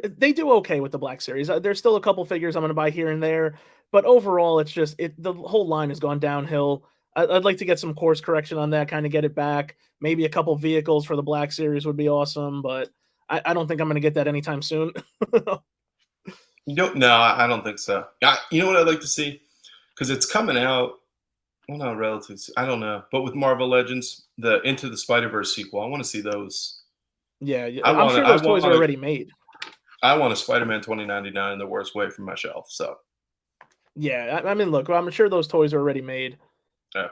they do okay with the Black Series. There's still a couple figures I'm going to buy here and there, but overall, it's just the whole line has gone downhill. I'd like to get some course correction on that, kind of get it back. Maybe a couple vehicles for the Black Series would be awesome, but I don't think I'm going to get that anytime soon. You don't? No, I don't think so. You know what I'd like to see because it's coming out. Well, not relative. I don't know, but with Marvel Legends, the Into the Spider Verse sequel, I want to see those. Yeah, I I'm want to. sure I those toys are want to. already made. I want a Spider-Man 2099 in the worst way from my shelf. So Yeah, I mean, look, I'm sure those toys are already made. yeah,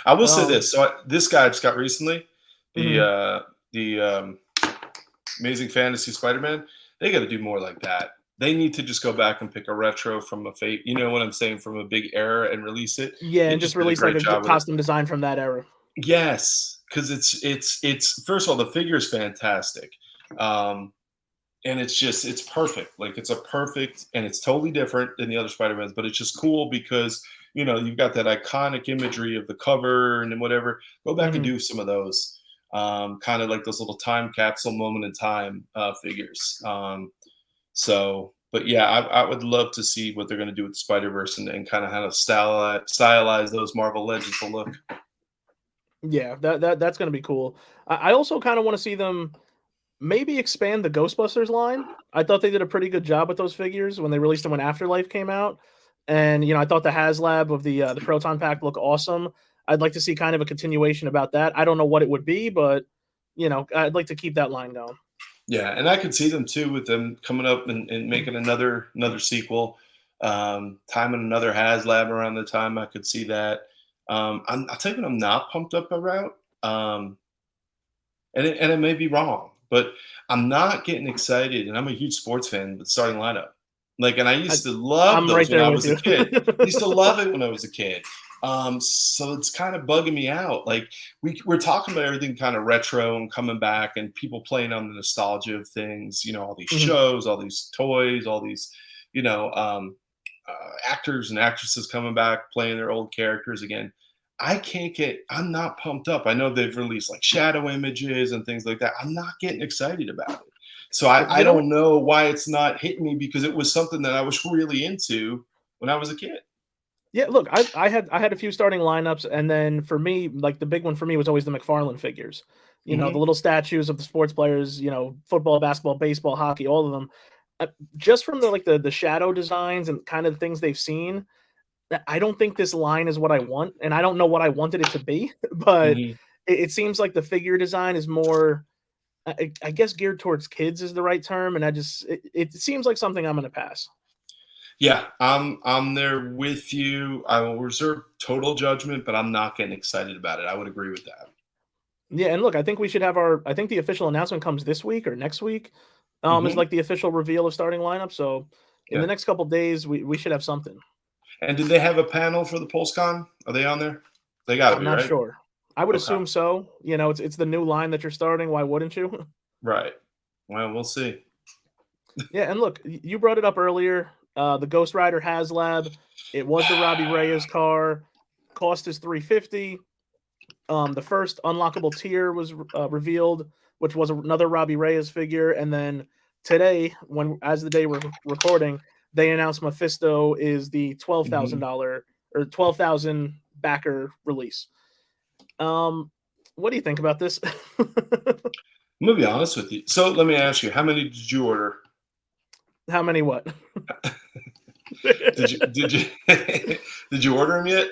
I will say Um, this. So this guy I just got recently the mhm. uh, the Amazing Fantasy Spider-Man. They got to do more like that. They need to just go back and pick a retro from a fate. You know what I'm saying? From a big era and release it. Yeah, They and just just did a release like great a job with it. costume design from that era. Yes, because it's first of all the figure is fantastic, um, and it's perfect. Like it's a perfect and it's totally different than the other Spider-Mans, but it's just cool because you've got that iconic imagery of the cover and then whatever. Go back and Mhm. do some of those, kind of like those little time capsule moment in time figures. But yeah, I would love to see what they're going to do with Spider Verse and kind of how to stylize those Marvel Legends to look. Yeah, that's gonna be cool. I also kind of want to see them maybe expand the Ghostbusters line. I thought they did a pretty good job with those figures when they released them when Afterlife came out, and I thought the HasLab of the Proton Pack looked awesome. I'd like to see kind of a continuation about that. I don't know what it would be, but I'd like to keep that line going. Yeah, and I could see them too with them coming up and making another sequel, timing another HasLab around the time. I could see that. I'll tell you what I'm not pumped up about, and it may be wrong, but I'm not getting excited. And I'm a huge sports fan with starting lineup. Like, and I I, used to love I'm right those when there I with was a you. kid. I used to love it when I was a kid. So it's kind of bugging me out. Like we're talking about everything kind of retro and coming back, and people playing on the nostalgia of things. All these Mhm. shows, all these toys, all these, you know, um, actors and actresses coming back playing their old characters again. I'm not pumped up. I know they've released like shadow images and things like that. I'm not getting excited about it. So I You know, don't know why it's not hitting me because it was something that I was really into when I was a kid. yeah, look, I had a few starting lineups, and then for me, like the big one for me was always the McFarlane figures. The Hmm. little statues of the sports players, football, basketball, baseball, hockey, all of them. Just from the shadow designs and kind of the things they've seen, that I don't think this line is what I want, and I don't know what I wanted it to be, but Hmm. it seems like the figure design is more, I guess, geared towards kids is the right term, and it seems like something I'm gonna pass. Yeah, I'm there with you. I will reserve total judgment, but I'm not getting excited about it. I would agree with that. Yeah, and look, I think we should have I think the official announcement comes this week or next week. Is Hmm. like the official reveal of starting lineup. So in the Yeah. next couple days, we should have something. And did they have a panel for the PulseCon? Are they on there? They got to I'm be, not right? sure. I would Okay. assume so. It's the new line that you're starting. Why wouldn't you? Right. Well, we'll see. Yeah, and look, you brought it up earlier. The Ghost Rider HasLab. It was the Robbie Reyes car. Cost is 350. The first unlockable tier was revealed, which was another Robbie Reyes figure, and then today, as the day we're recording, they announced Mephisto is the Mhm. $12,000 or 12,000 backer release. Um, what do you think about this? I'm gonna be honest with you. So let me ask you, how many did you order? How many? What? Did you did you order them yet?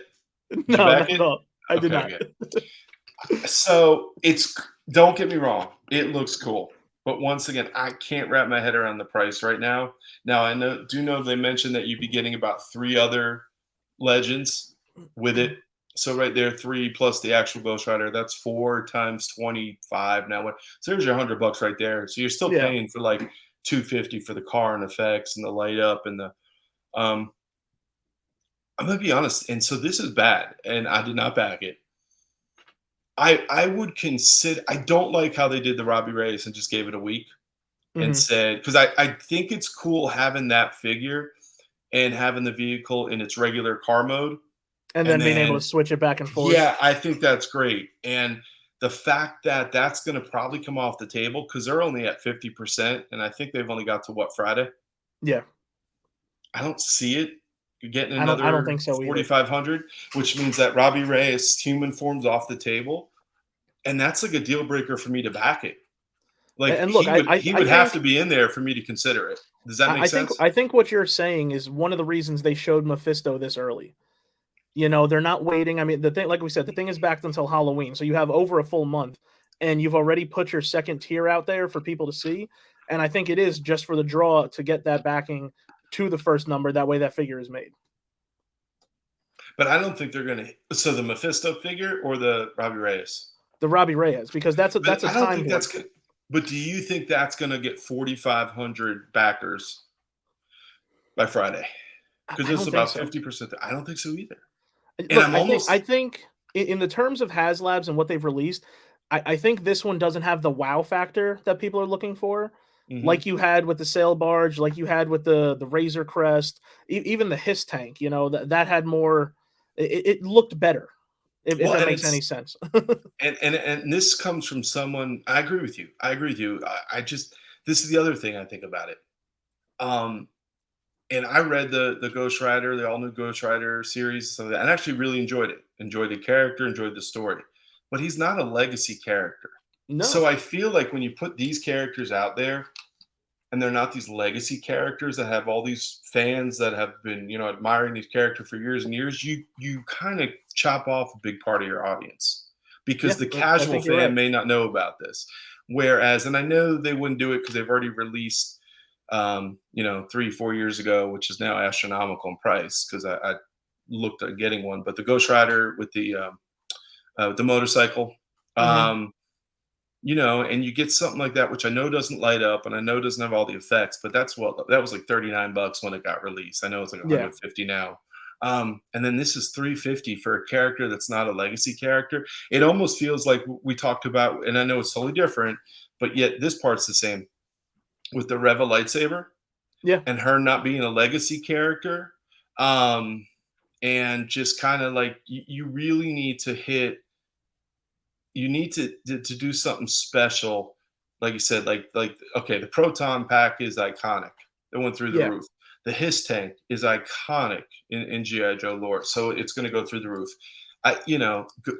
Did you No, back not at it? all. I did Okay, not. good. So don't get me wrong, it looks cool. But once again, I can't wrap my head around the price right now. Now I know they mentioned that you'd be getting about three other legends with it. So right there, three plus the actual Ghost Rider, that's 4 times 25 now. So there's your $100 right there. So you're still Yeah. paying for like 250 for the car and effects and the light up and the um I'm gonna be honest, and so this is bad, and I did not back it. I would consider I don't like how they did the Robbie Reyes and just gave it a week and Hmm. said because I think it's cool having that figure and having the vehicle in its regular car mode. And And then being able to then, switch it back and forth. yeah, I think that's great. And the fact that that's going to probably come off the table because they're only at 50%. And I think they've only got to what, Friday? Yeah. I don't see it. You're getting I don't another think so either. 4,500, which means that Robbie Reyes human form's off the table, and that's like a deal breaker for me to back it. Like And look, he would have to be in there for me to consider it. Does that make sense? I think what you're saying is one of the reasons they showed Mephisto this early. You know, they're not waiting. I mean, the thing, like we said, the thing is backed until Halloween, so you have over a full month, and you've already put your second tier out there for people to see. And I think it is just for the draw to get that backing to the first number. That way, that figure is made. But I don't think they're going to. So the Mephisto figure or the Robbie Reyes? The Robbie Reyes, because But that's a I don't time think hoard. that's good. But do you think that's going to get 4,500 backers by Friday? Because I it's don't think about so. 50%. I don't think so either. And Look, I'm almost. I think in the terms of HasLabs and what they've released, I think this one doesn't have the wow factor that people are looking for, Mhm. like you had with the sail barge, like you had with the Razor Crest, even the Hiss tank. You know that had more. It looked better, if Well, that and makes any it's sense. and this comes from someone. I agree with you. I agree with you. I just this is the other thing I think about it. Um, and I read the Ghost Rider, the all new Ghost Rider series, so that, and actually really enjoyed it. Enjoyed the character, enjoyed the story. But he's not a legacy character. So No, I feel like when you put these characters out there, and they're not these legacy characters that have all these fans that have been, admiring these characters for years and years, you kind of chop off a big part of your audience because yeah, the I casual think you're fan right. may not know about this. Whereas, and I know they wouldn't do it because they've already released, 3, 4 years ago, which is now astronomical in price because I looked at getting one. But the Ghost Rider with the motorcycle, Hmm. um, and you get something like that, which I know doesn't light up and I know doesn't have all the effects, but that was like $39 when it got released. I know it's like Yeah, 150 now. And then this is 350 for a character that's not a legacy character. It almost feels like we talked about, and I know it's totally different, but yet this part's the same with the Reva lightsaber yeah. and her not being a legacy character. Um, and just kind of like you really need to hit you need to do something special, like you said, like okay, the proton pack is iconic. It went through the Yeah. roof. The Hiss tank is iconic in GI Joe lore, so it's going to go through the roof.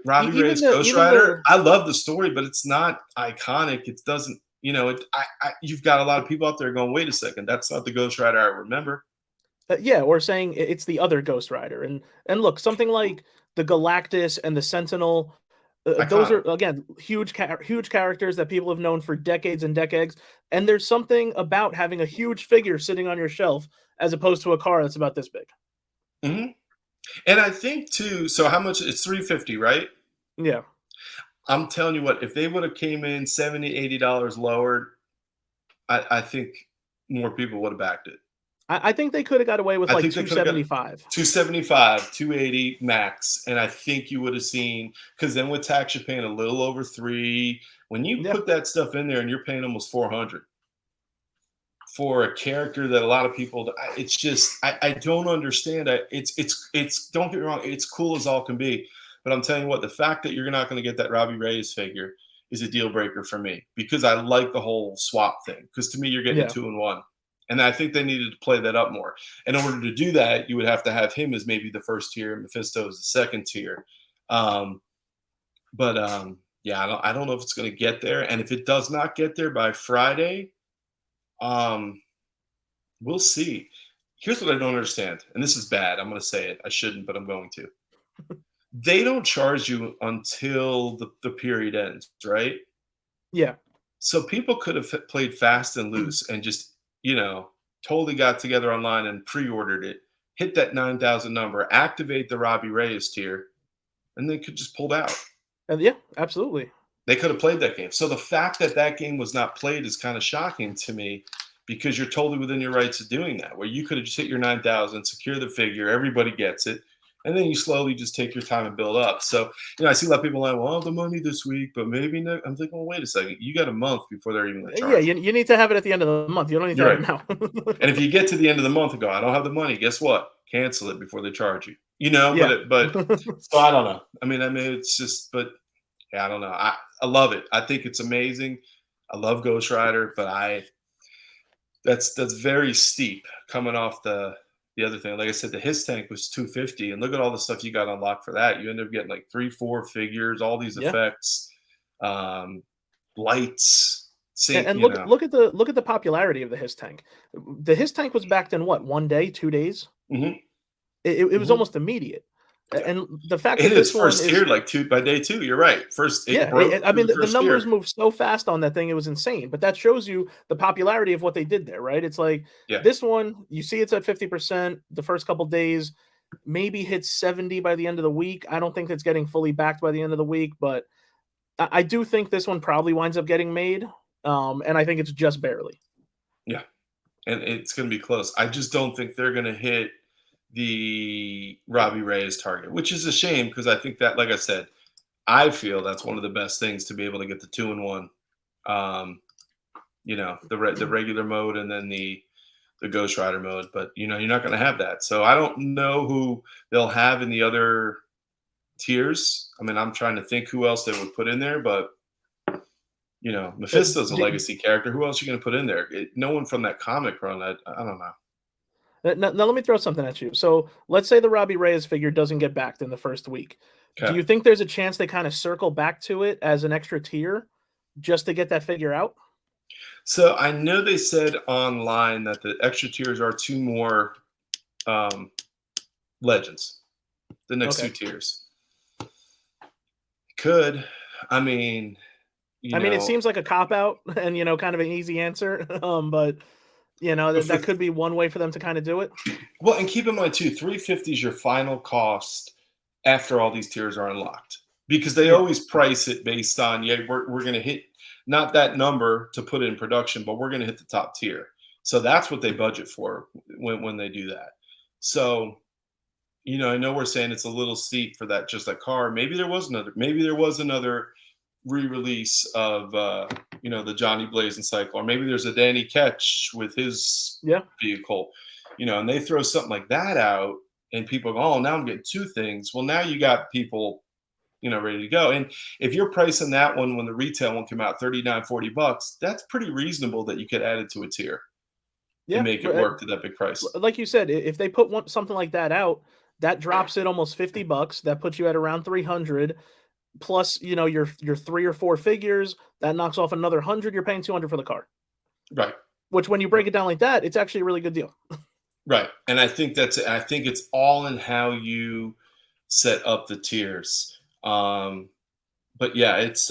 Robbie Reyes Ghost Even Rider. the I love the story, but it's not iconic. It doesn't. You've got a lot of people out there going, wait a second, that's not the Ghost Rider I remember. yeah, or saying it's the other Ghost Rider, and look, something like the Galactus and the Sentinel. Those are Iconic. again huge characters that people have known for decades and decades, and there's something about having a huge figure sitting on your shelf as opposed to a car that's about this big. Hmm. And I think too. So how much? It's 350, right? Yeah, I'm telling you what, if they would have came in $70, $80 lower, I think more people would have backed it. I think they could have got away with I like think they could have got 275. 275, 280 max. And I think you would have seen, because then with tax, you're paying a little over three. When you Yeah, put that stuff in there and you're paying almost 400 for a character that a lot of people, it's just, I don't understand. Don't get me wrong, it's cool as all can be. But I'm telling you what, the fact that you're not going to get that Robbie Reyes figure is a deal breaker for me because I like the whole swap thing. Because to me, you're getting a yeah, 2-in-1. And I think they needed to play that up more. In order to do that, you would have to have him as maybe the first tier, and Mephisto as the second tier. Um, but yeah, I don't know if it's going to get there. And if it does not get there by Friday, um, we'll see. Here's what I don't understand, and this is bad. I'm going to say it. I shouldn't, but I'm going to. They don't charge you until the period ends, right? yeah. So people could have played fast and loose and just, totally got together online and pre-ordered it, hit that 9,000 number, activate the Robbie Reyes tier, and they could just pulled out. And yeah, absolutely. They could have played that game. So the fact that that game was not played is kind of shocking to me because you're totally within your rights of doing that, where you could have just hit your 9,000, secure the figure, everybody gets it, and then you slowly just take your time and build up. So, I see a lot of people like, well, I have the money this week, but maybe no. I'm thinking, well, wait a second. You got a month before they're even going to Yeah, charge you. you need to have it at the end of the month. You don't need to You're have right. it now. And if you get to the end of the month and go, I don't have the money, guess what? Cancel it before they charge you. Yeah. So I don't know. I mean, it's just, but yeah, I don't know. I love it. I think it's amazing. I love Ghost Rider, but that's very steep coming off the the other thing. Like I said, the his tank was 250, and look at all the stuff you got unlocked for that. You end up getting like 3, 4 figures, all these Yeah. effects, um, lights, sync. And look at the popularity of the his tank. The his tank was backed in what, 1 day, 2 days? Hmm. It was Hmm. almost immediate. Yeah. And the fact It that is this one first is, tier like two by day two. You're right. First, it yeah, broke I through mean, the the first numbers tier. moved so fast on that thing, it was insane. But that shows you the popularity of what they did there, right? It's like Yeah. this one, you see it's at 50% the first couple days, maybe hits 70 by the end of the week. I don't think it's getting fully backed by the end of the week, but I do think this one probably winds up getting made. And I think it's just barely. Yeah. And it's going to be close. I just don't think they're going to hit the Robbie Reyes target, which is a shame because I think that, like I said, I feel that's one of the best things to be able to get the 2-in-1. Um, the regular mode and then the Ghost Rider mode, but you're not going to have that. So I don't know who they'll have in the other tiers. I mean, I'm trying to think who else they would put in there, but Uh, Mephisto's a do, legacy character. Who else are you going to put in there? No one from that comic run. I don't know. now, let me throw something at you. So let's say the Robbie Reyes figure doesn't get backed in the first week. Do Okay. you think there's a chance they kind of circle back to it as an extra tier just to get that figure out? So I know they said online that the extra tiers are two more um, legends, the next two Okay. tiers. Could. I mean, you I mean, it know, seems like a cop out and, kind of an easy answer. But, for that could be one way for them to kind of do it. well, and keep in mind too, 350 is your final cost after all these tiers are unlocked. Because they Yeah. always price it based on, yeah, we're gonna hit not that number to put in production, but we're gonna hit the top tier. So that's what they budget for when they do that. So, I know we're saying it's a little steep for that just that car. Maybe there was another re-release of the Johnny Blaze cycle, or maybe there's a Danny Ketch with his Yeah. vehicle, and they throw something like that out, and people go, "Oh, now I'm getting two things." Well, now you got people, ready to go. And if you're pricing that one when the retail one came out 39-40 bucks, that's pretty reasonable that you could add it to a tier and Yeah. make it work to that big price. Like you said, if they put something like that out, that drops it almost $50. That puts you at around 300 plus, your 3 or 4 figures. That knocks off another 100. You're paying 200 for the car, Right. which when you break it down like that, it's actually a really good deal. Right. And I think it's all in how you set up the tiers. But yeah, it's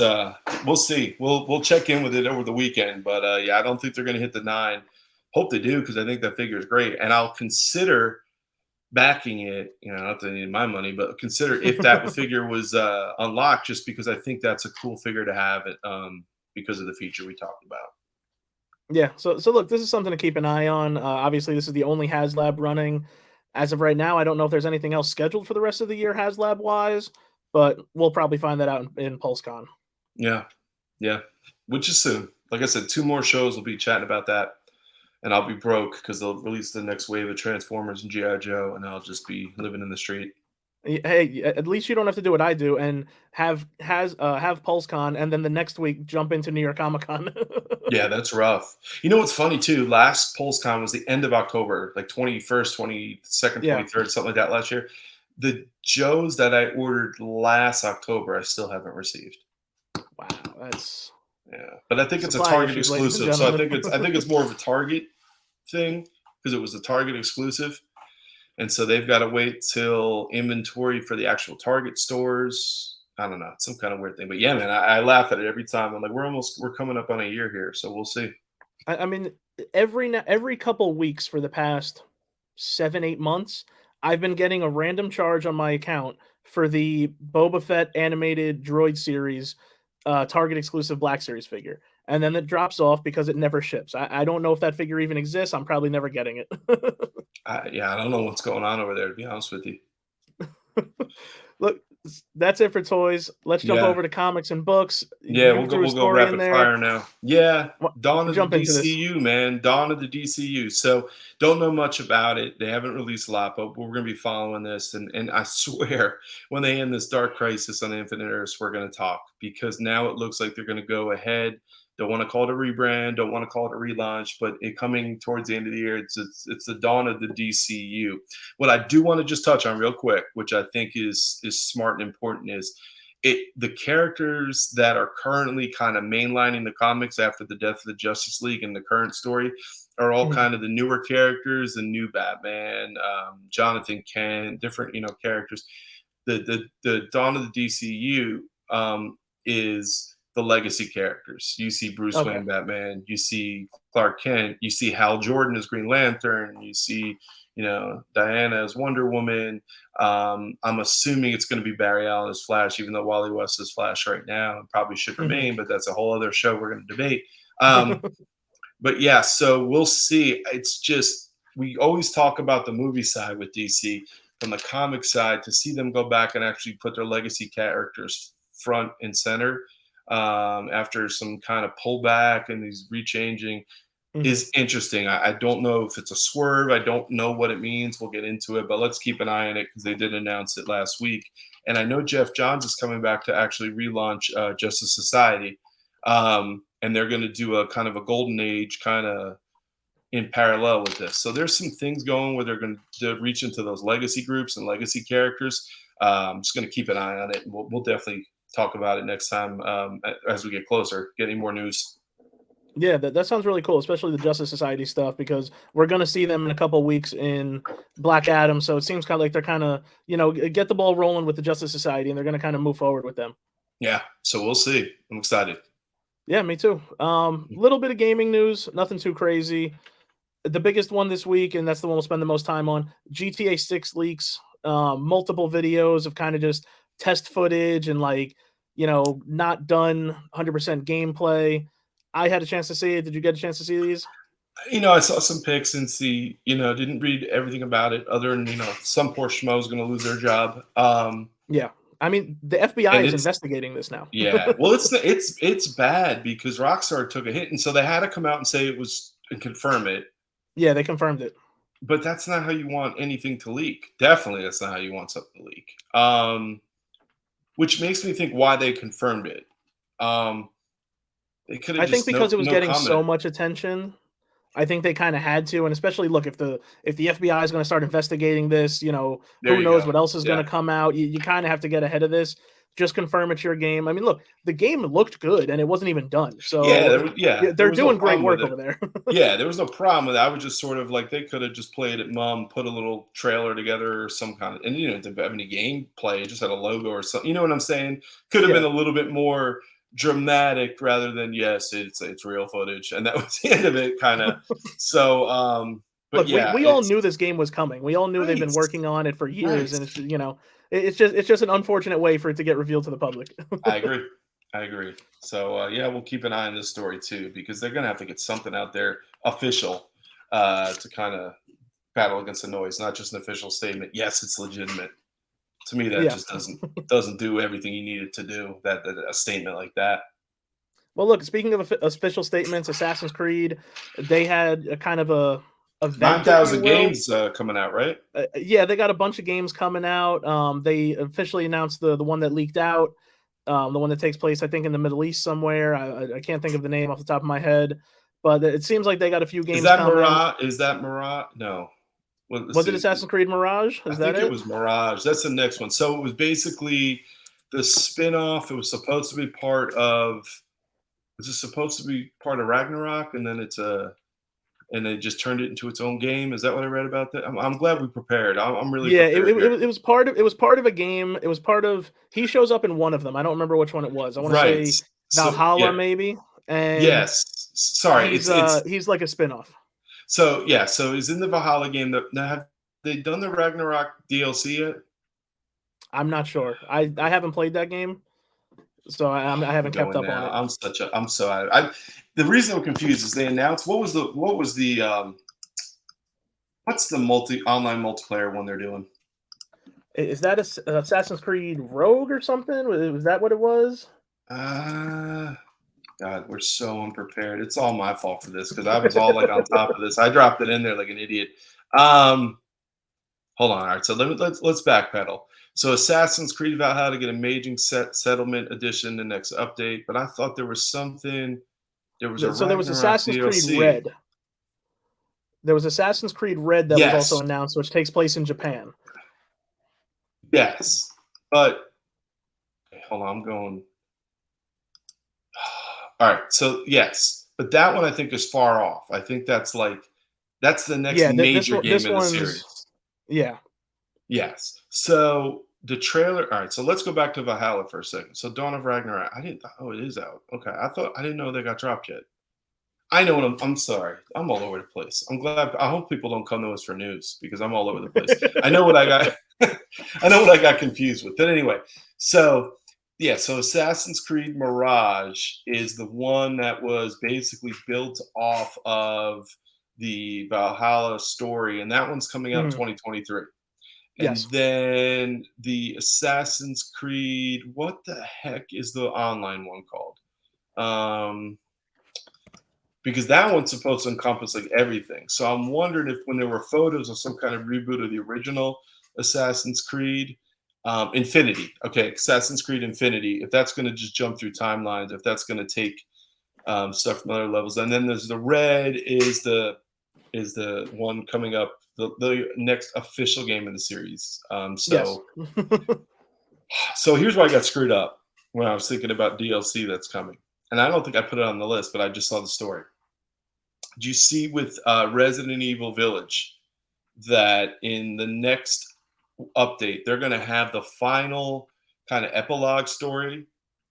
we'll see. We'll check in with it over the weekend. But yeah, I don't think they're gonna hit the 9. Hope they do because I think that figure is great. And I'll consider backing it, not that I need my money, but consider if that figure was unlocked, just because I think that's a cool figure to have because of the feature we talked about. Yeah. So look, this is something to keep an eye on. Obviously, this is the only HasLab running as of right now. I don't know if there's anything else scheduled for the rest of the year, HasLab wise, but we'll probably find that out in PulseCon. Yeah. Yeah. Which is soon. Like I said, 2 more shows will be chatting about that. And I'll be broke because they'll release the next wave of Transformers and GI Joe, and I'll just be living in the street. Hey, at least you don't have to do what I do and have PulseCon, and then the next week jump into New York Comic Con. Yeah, that's rough. You know what's funny too? Last PulseCon was the end of October, like 21st, 22nd, Yeah. 23rd, something like that last year. The Joes that I ordered last October, I still haven't received. Wow, that's Yeah, but I think it's a supply Target issues, ladies and exclusive, so I gentlemen. think it's more of a Target thing because it was a Target exclusive, and so they've got to wait till inventory for the actual Target stores. I don't know, it's some kind of weird thing, but yeah, man, I laugh at it every time. I'm like, we're coming up on a year here, so we'll see. I mean, every couple weeks for the past 7, 8 months, I've been getting a random charge on my account for the Boba Fett animated droid series, Target exclusive Black Series figure, and then it drops off because it never ships. I don't know if that figure even exists. I'm probably never getting it. Yeah, I don't know what's going on over there, to be honest with you. Look, that's it for toys. Let's jump Yeah, over to comics and books. yeah, You threw a we'll go story in rapid there. fire now. Yeah, Dawn of the Jump into this. DCU, man, Dawn of the DCU. So don't know much about it. They haven't released a lot, but we're gonna be following this. And I swear, when they end this Dark Crisis on Infinite Earths, we're gonna talk because now it looks like they're gonna go ahead Don't want to call it a rebrand. Don't want to call it a relaunch. But it coming towards the end of the year, it's the dawn of the DCU. What I do want to just touch on real quick, which I think is smart and important, is the characters that are currently kind of mainlining the comics after the death of the Justice League and the current story are all Mhm. kind of the newer characters, the new Batman, Jonathan Kent, different characters. The dawn of the DCU is the legacy characters. You see Bruce Okay. Wayne Batman, you see Clark Kent, you see Hal Jordan as Green Lantern, you see Diana as Wonder Woman. I'm assuming it's going to be Barry Allen as Flash, even though Wally West is Flash right now and probably should Mhm. remain, but that's a whole other show we're going to debate. But yeah, so we'll see. It's just we always talk about the movie side with DC. From the comic side, to see them go back and actually put their legacy characters front and center after some kind of pullback and these rechanging Mhm. is interesting. I don't know if it's a swerve. I don't know what it means. We'll get into it, but let's keep an eye on it because they did announce it last week. And I know Jeff Johns is coming back to actually relaunch Justice Society. And they're going to do a kind of a golden age kind of in parallel with this. So there's some things going where they're going to reach into those legacy groups and legacy characters. I'm just going to keep an eye on it. And we'll definitely talk about it next time as we get closer, getting more news. Yeah, that sounds really cool, especially the Justice Society stuff, because we're going to see them in a couple weeks in Black Adam. So it seems kind of like they're kind of, get the ball rolling with the Justice Society, and they're going to kind of move forward with them. Yeah, so we'll see. I'm excited. Yeah, me too. Little bit of gaming news, nothing too crazy. The biggest one this week, and that's the one we'll spend the most time on, GTA 6 leaks. Multiple videos of kind of just test footage and not done 100% gameplay. I had a chance to see it. Did you get a chance to see these? I saw some pics and didn't read everything about it other than, some poor schmo is going to lose their job. Yeah. I mean, the FBI And is it's, investigating this now. yeah, well, it's bad because Rockstar took a hit. And so they had to come out and say it was and confirm it. Yeah, they confirmed it. But that's not how you want anything to leak. Definitely, that's not how you want something to leak. Which makes me think why they confirmed it. They could have I think just because it was no getting so comment. much attention, I think they kind of had to, and especially look if the FBI is going to start investigating this, There who you knows go. what else is going Yeah. to come out. You kind of have to get ahead of this. Just confirm it's your game. I mean, look, the game looked good and it wasn't even done. Yeah, So yeah, there they're was no doing great problem with work it. over there. Yeah, there was no problem with it. I was just sort of like they could have just played it mum, put a little trailer together or some kind of, and it didn't have any gameplay, it just had a logo or something. You know what I'm saying? Could have been Yeah. a little bit more dramatic rather than yes, it's real footage, and that was the end of it, kind of. So, but Look, we, yeah, we all knew this game was coming. We all knew they've right, been working on it for years, right. and it's just an unfortunate way for it to get revealed to the public. I agree. I agree. So yeah, we'll keep an eye on this story too because they're gonna have to get something out there official to kind of battle against the noise, not just an official statement. Yes, it's legitimate. To me, that Yeah. just doesn't do everything you need it to do. That a statement like that. Well, look, speaking of official statements, Assassin's Creed, they had a kind of a Nine event, if you thousand will. games coming out, right? Yeah, they got a bunch of games coming out. They officially announced the one that leaked out, the one that takes place, I think, in the Middle East somewhere. I can't think of the name off the top of my head, but it seems like they got a few Is games that coming. Mirage? Is that Mirage? No. Well, let's Was it see. Assassin's Creed Mirage? I Is that think it it? was Mirage. That's the next one. So it was basically the spin-off. It was supposed to be part of. Was it supposed to be part of Ragnarok, and then and they just turned it into its own game? Is that what I read about that? I'm glad we prepared. I'm really Yeah, it, prepared it, here. it was part of a game. It was part of. He shows up in one of them. I don't remember which one it was. I want to Right. say So Valhalla, yeah. maybe, and Yes. Sorry. he's like a spin-off. So yeah. So is in the Valhalla game that now have they done the Ragnarok DLC yet? I'm not sure. I haven't played that game, so I I'm haven't kept going up on now. it. I'm so out. The reason I'm confused is they announced what was the what's the online multiplayer one they're doing? Is that Assassin's Creed Rogue or something? Was that what it was? God, we're so unprepared. It's all my fault for this because I was all like on top of this. I dropped it in there like an idiot. Um, Hold on. All right. So let's backpedal. So Assassin's Creed Valhalla to get Amazing Settlement Edition the next update, but I thought there was something. There was a So there was Ragnarok Assassin's Creed DLC. Red. There was Assassin's Creed Red that was also Yes, announced, which takes place in Japan. yes, but hold on, I'm going. All right, so yes, but that one I think is far off. I think that's the next Yeah, major this game in the one's series. yeah. Yes. So the trailer. All right. So let's go back to Valhalla for a second. So Dawn of Ragnarok. I didn't. Oh, it is out. Okay. I didn't know they got dropped yet. I know what I'm sorry. I'm all over the place. I'm glad. I hope people don't come to us for news because I'm all over the place. I know what I got. I know what I got confused with. But anyway, so yeah. So Assassin's Creed Mirage is the one that was basically built off of the Valhalla story, and that one's coming out in Mhm. 2023. And Yes. then the Assassin's Creed, what the heck is the online one called? Because that one's supposed to encompass like everything. So I'm wondering if when there were photos of some kind of reboot of the original Assassin's Creed, Infinity, okay, Assassin's Creed Infinity, if that's going to just jump through timelines, if that's going to take stuff from other levels, and then there's the red is the one coming up, the next official game in the series. Yes. So here's where I got screwed up when I was thinking about DLC that's coming, and I don't think I put it on the list, but I just saw the story. Did you see with Resident Evil Village that in the next update they're going to have the final kind of epilogue story,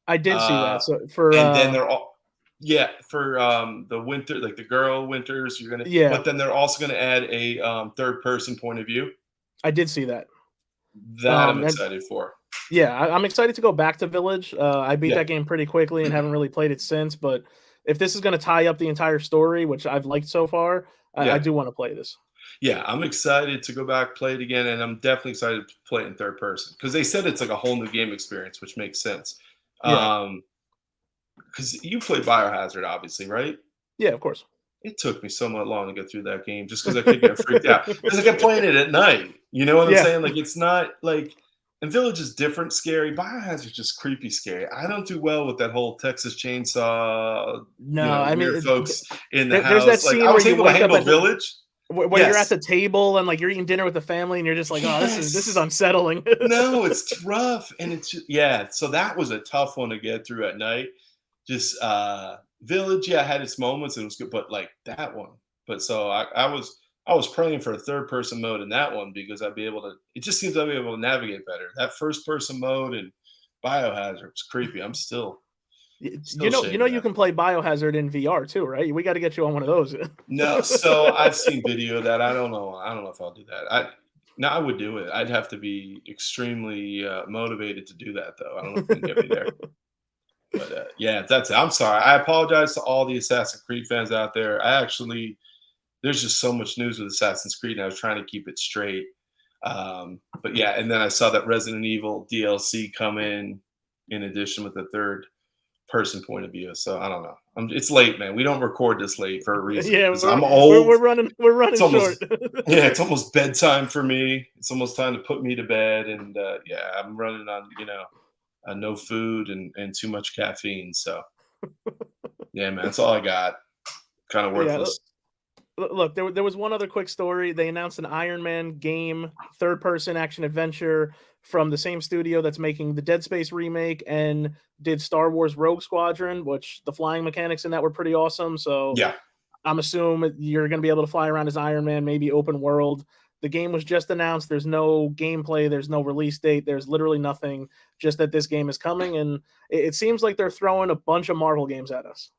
I did see uh, that. So for and then they're all yeah for the winter like the girl winters you're gonna, yeah, but then they're also going to add a third person point of view. I did see that. That I'm And excited for. yeah, I'm excited to go back to Village. I beat Yeah. that game pretty quickly and haven't really played it since. But if this is going to tie up the entire story, which I've liked so far, I Yeah. do want to play this. Yeah, I'm excited to go back, play it again, and I'm definitely excited to play it in third person because they said it's like a whole new game experience, which makes sense. Yeah, Because you play Biohazard, obviously, right? yeah, of course. It took me so much long to get through that game just because I kept getting freaked out because I kept playing it at night. You know what I'm Yeah, saying? Like it's not like and Village is different, scary. Biohazard's just creepy, scary. I don't do well with that whole Texas Chainsaw, no, I mean, weird folks in the there's that house. Like I scene where was you able to wake up handle at the Village. where you're at Yes. the table and like you're eating dinner with the family and you're just like, oh, this is Yes. unsettling. No, it's rough, and it's just, yeah. So that was a tough one to get through at night. Just Village, yeah, had its moments and it was good, but like that one. But so I was praying for a third person mode in that one because I'd be able to. It just seems I'd be able to navigate better. That first person mode and Biohazard was creepy. I'm still You know, shaking you that. can play Biohazard in VR too, right? We got to get you on one of those. No, so I've seen video of that. I don't know. I don't know if I'll do that. I would do it. I'd have to be extremely motivated to do that, though. I don't know if you can get me there. But yeah, that's it. I'm sorry. I apologize to all the Assassin's Creed fans out there. There's just so much news with Assassin's Creed, and I was trying to keep it straight. But yeah, and then I saw that Resident Evil DLC come in addition with the third person point of view. So I don't know. It's late, man. We don't record this late for a reason Yeah, because I'm old. we're It's running short. almost yeah, it's almost bedtime for me. It's almost time to put me to bed, and yeah, I'm running on no food and too much caffeine. So yeah, man, that's all I got. Kind of Yeah, worthless. look, there was one other quick story. They announced an Iron Man game, third person action adventure from the same studio that's making the Dead Space remake and did Star Wars Rogue Squadron, which the flying mechanics in that were pretty awesome. So Yeah, I'm assuming you're going to be able to fly around as Iron Man, maybe open world. The game was just announced. There's no gameplay. There's no release date. There's literally nothing. Just that this game is coming, and it seems like they're throwing a bunch of Marvel games at us.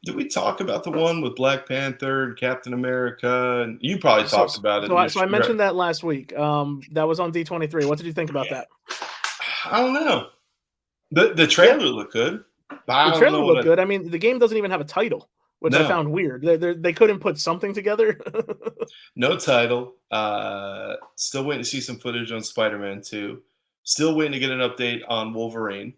did we talk about the one with Black Panther and Captain America? And you probably So, talked about it. so I mentioned that last week. That was on D23. What did you think about that? I don't know. The Yeah, trailer looked good, but I the don't trailer know looked good. I mean, the game doesn't even have a title, which I No, found weird. They couldn't put something together. no title. Still waiting to see some footage on Spider-Man 2. Still waiting to get an update on Wolverine.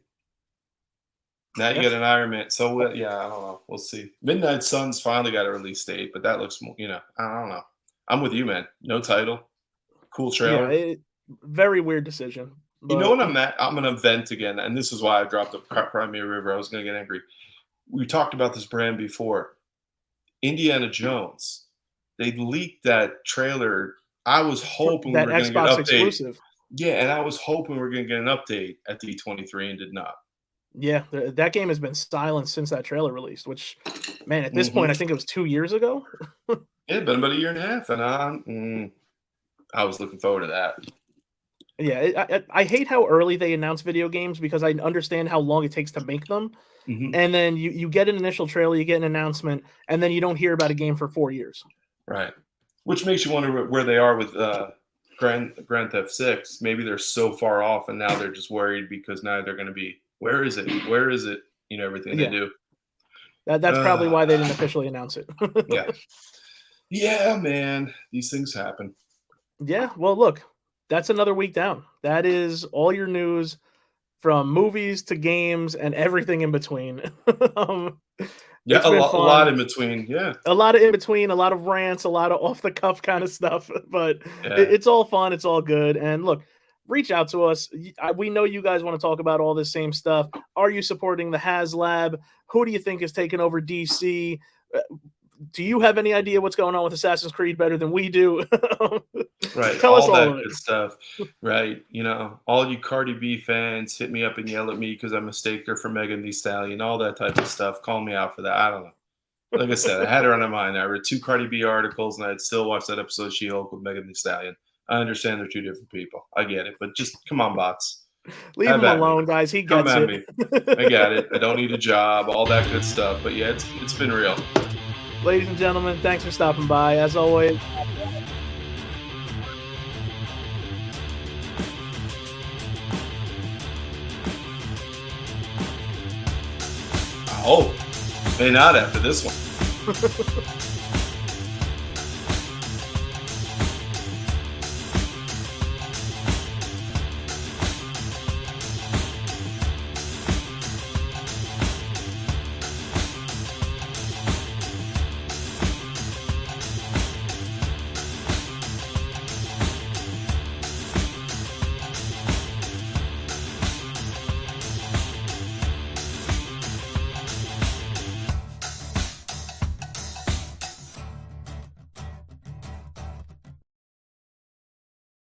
Now you Yeah, got an Iron Man. So yeah, I don't know. We'll see. Midnight Suns finally got a release date, but that looks more. I don't know. I'm with you, man. No title. Cool yeah. trailer. Very weird decision, You know but what I'm at? I'm gonna vent again, and this is why I dropped the Crimea River. I was gonna get angry. we talked about this brand before. Indiana Jones. They leaked that trailer. I was hoping we That were going to get an Xbox update. exclusive. Yeah, and I was hoping we were going to get an update at D23 and did not. Yeah, that game has been silent since that trailer released, which, man, at this point, I Mhm. think it was 2 years ago. Yeah, been about a year and a half, and I was looking forward to that. Yeah, I hate how early they announce video games because I understand how long it takes to make them, Mhm. and then you get an initial trailer, you get an announcement, and then you don't hear about a game for 4 years. Right. Which makes you wonder where they are with Grand Theft 6. Maybe they're so far off, and now they're just worried because now they're going to be, where is it? Where is it? You know, everything they Yeah, do. that's probably Uh, why they didn't officially announce it. yeah. Yeah, man. These things happen. Yeah, well, look, that's another week down. That is all your news from movies to games and everything in between. Um, Yeah, it's been a lot fun. in between. Yeah. A lot of in between, a lot of rants, a lot of off the cuff kind of stuff, but Yeah. it's all fun, it's all good. And look, reach out to us. We know you guys want to talk about all this same stuff. Are you supporting the HasLab? Who do you think is taking over DC? Uh, Do you have any idea what's going on with Assassin's Creed better than we do? Right. Tell us All all that of it. good stuff. Right. All you Cardi B fans, hit me up and yell at me because I mistaked her for Megan Thee Stallion, all that type of stuff. Call me out for that. I don't know. Like I said, I had her on my mind. I read 2 Cardi B articles, and I'd still watch that episode of She-Hulk with Megan Thee Stallion. I understand they're 2 different people. I get it, but just come on, bots. Leave Have him at me. alone, guys. He Come gets at it. me. I got it. I don't need a job, all that good stuff. But yeah, it's been real. Ladies and gentlemen, thanks for stopping by. As always, I hope. May not after this one.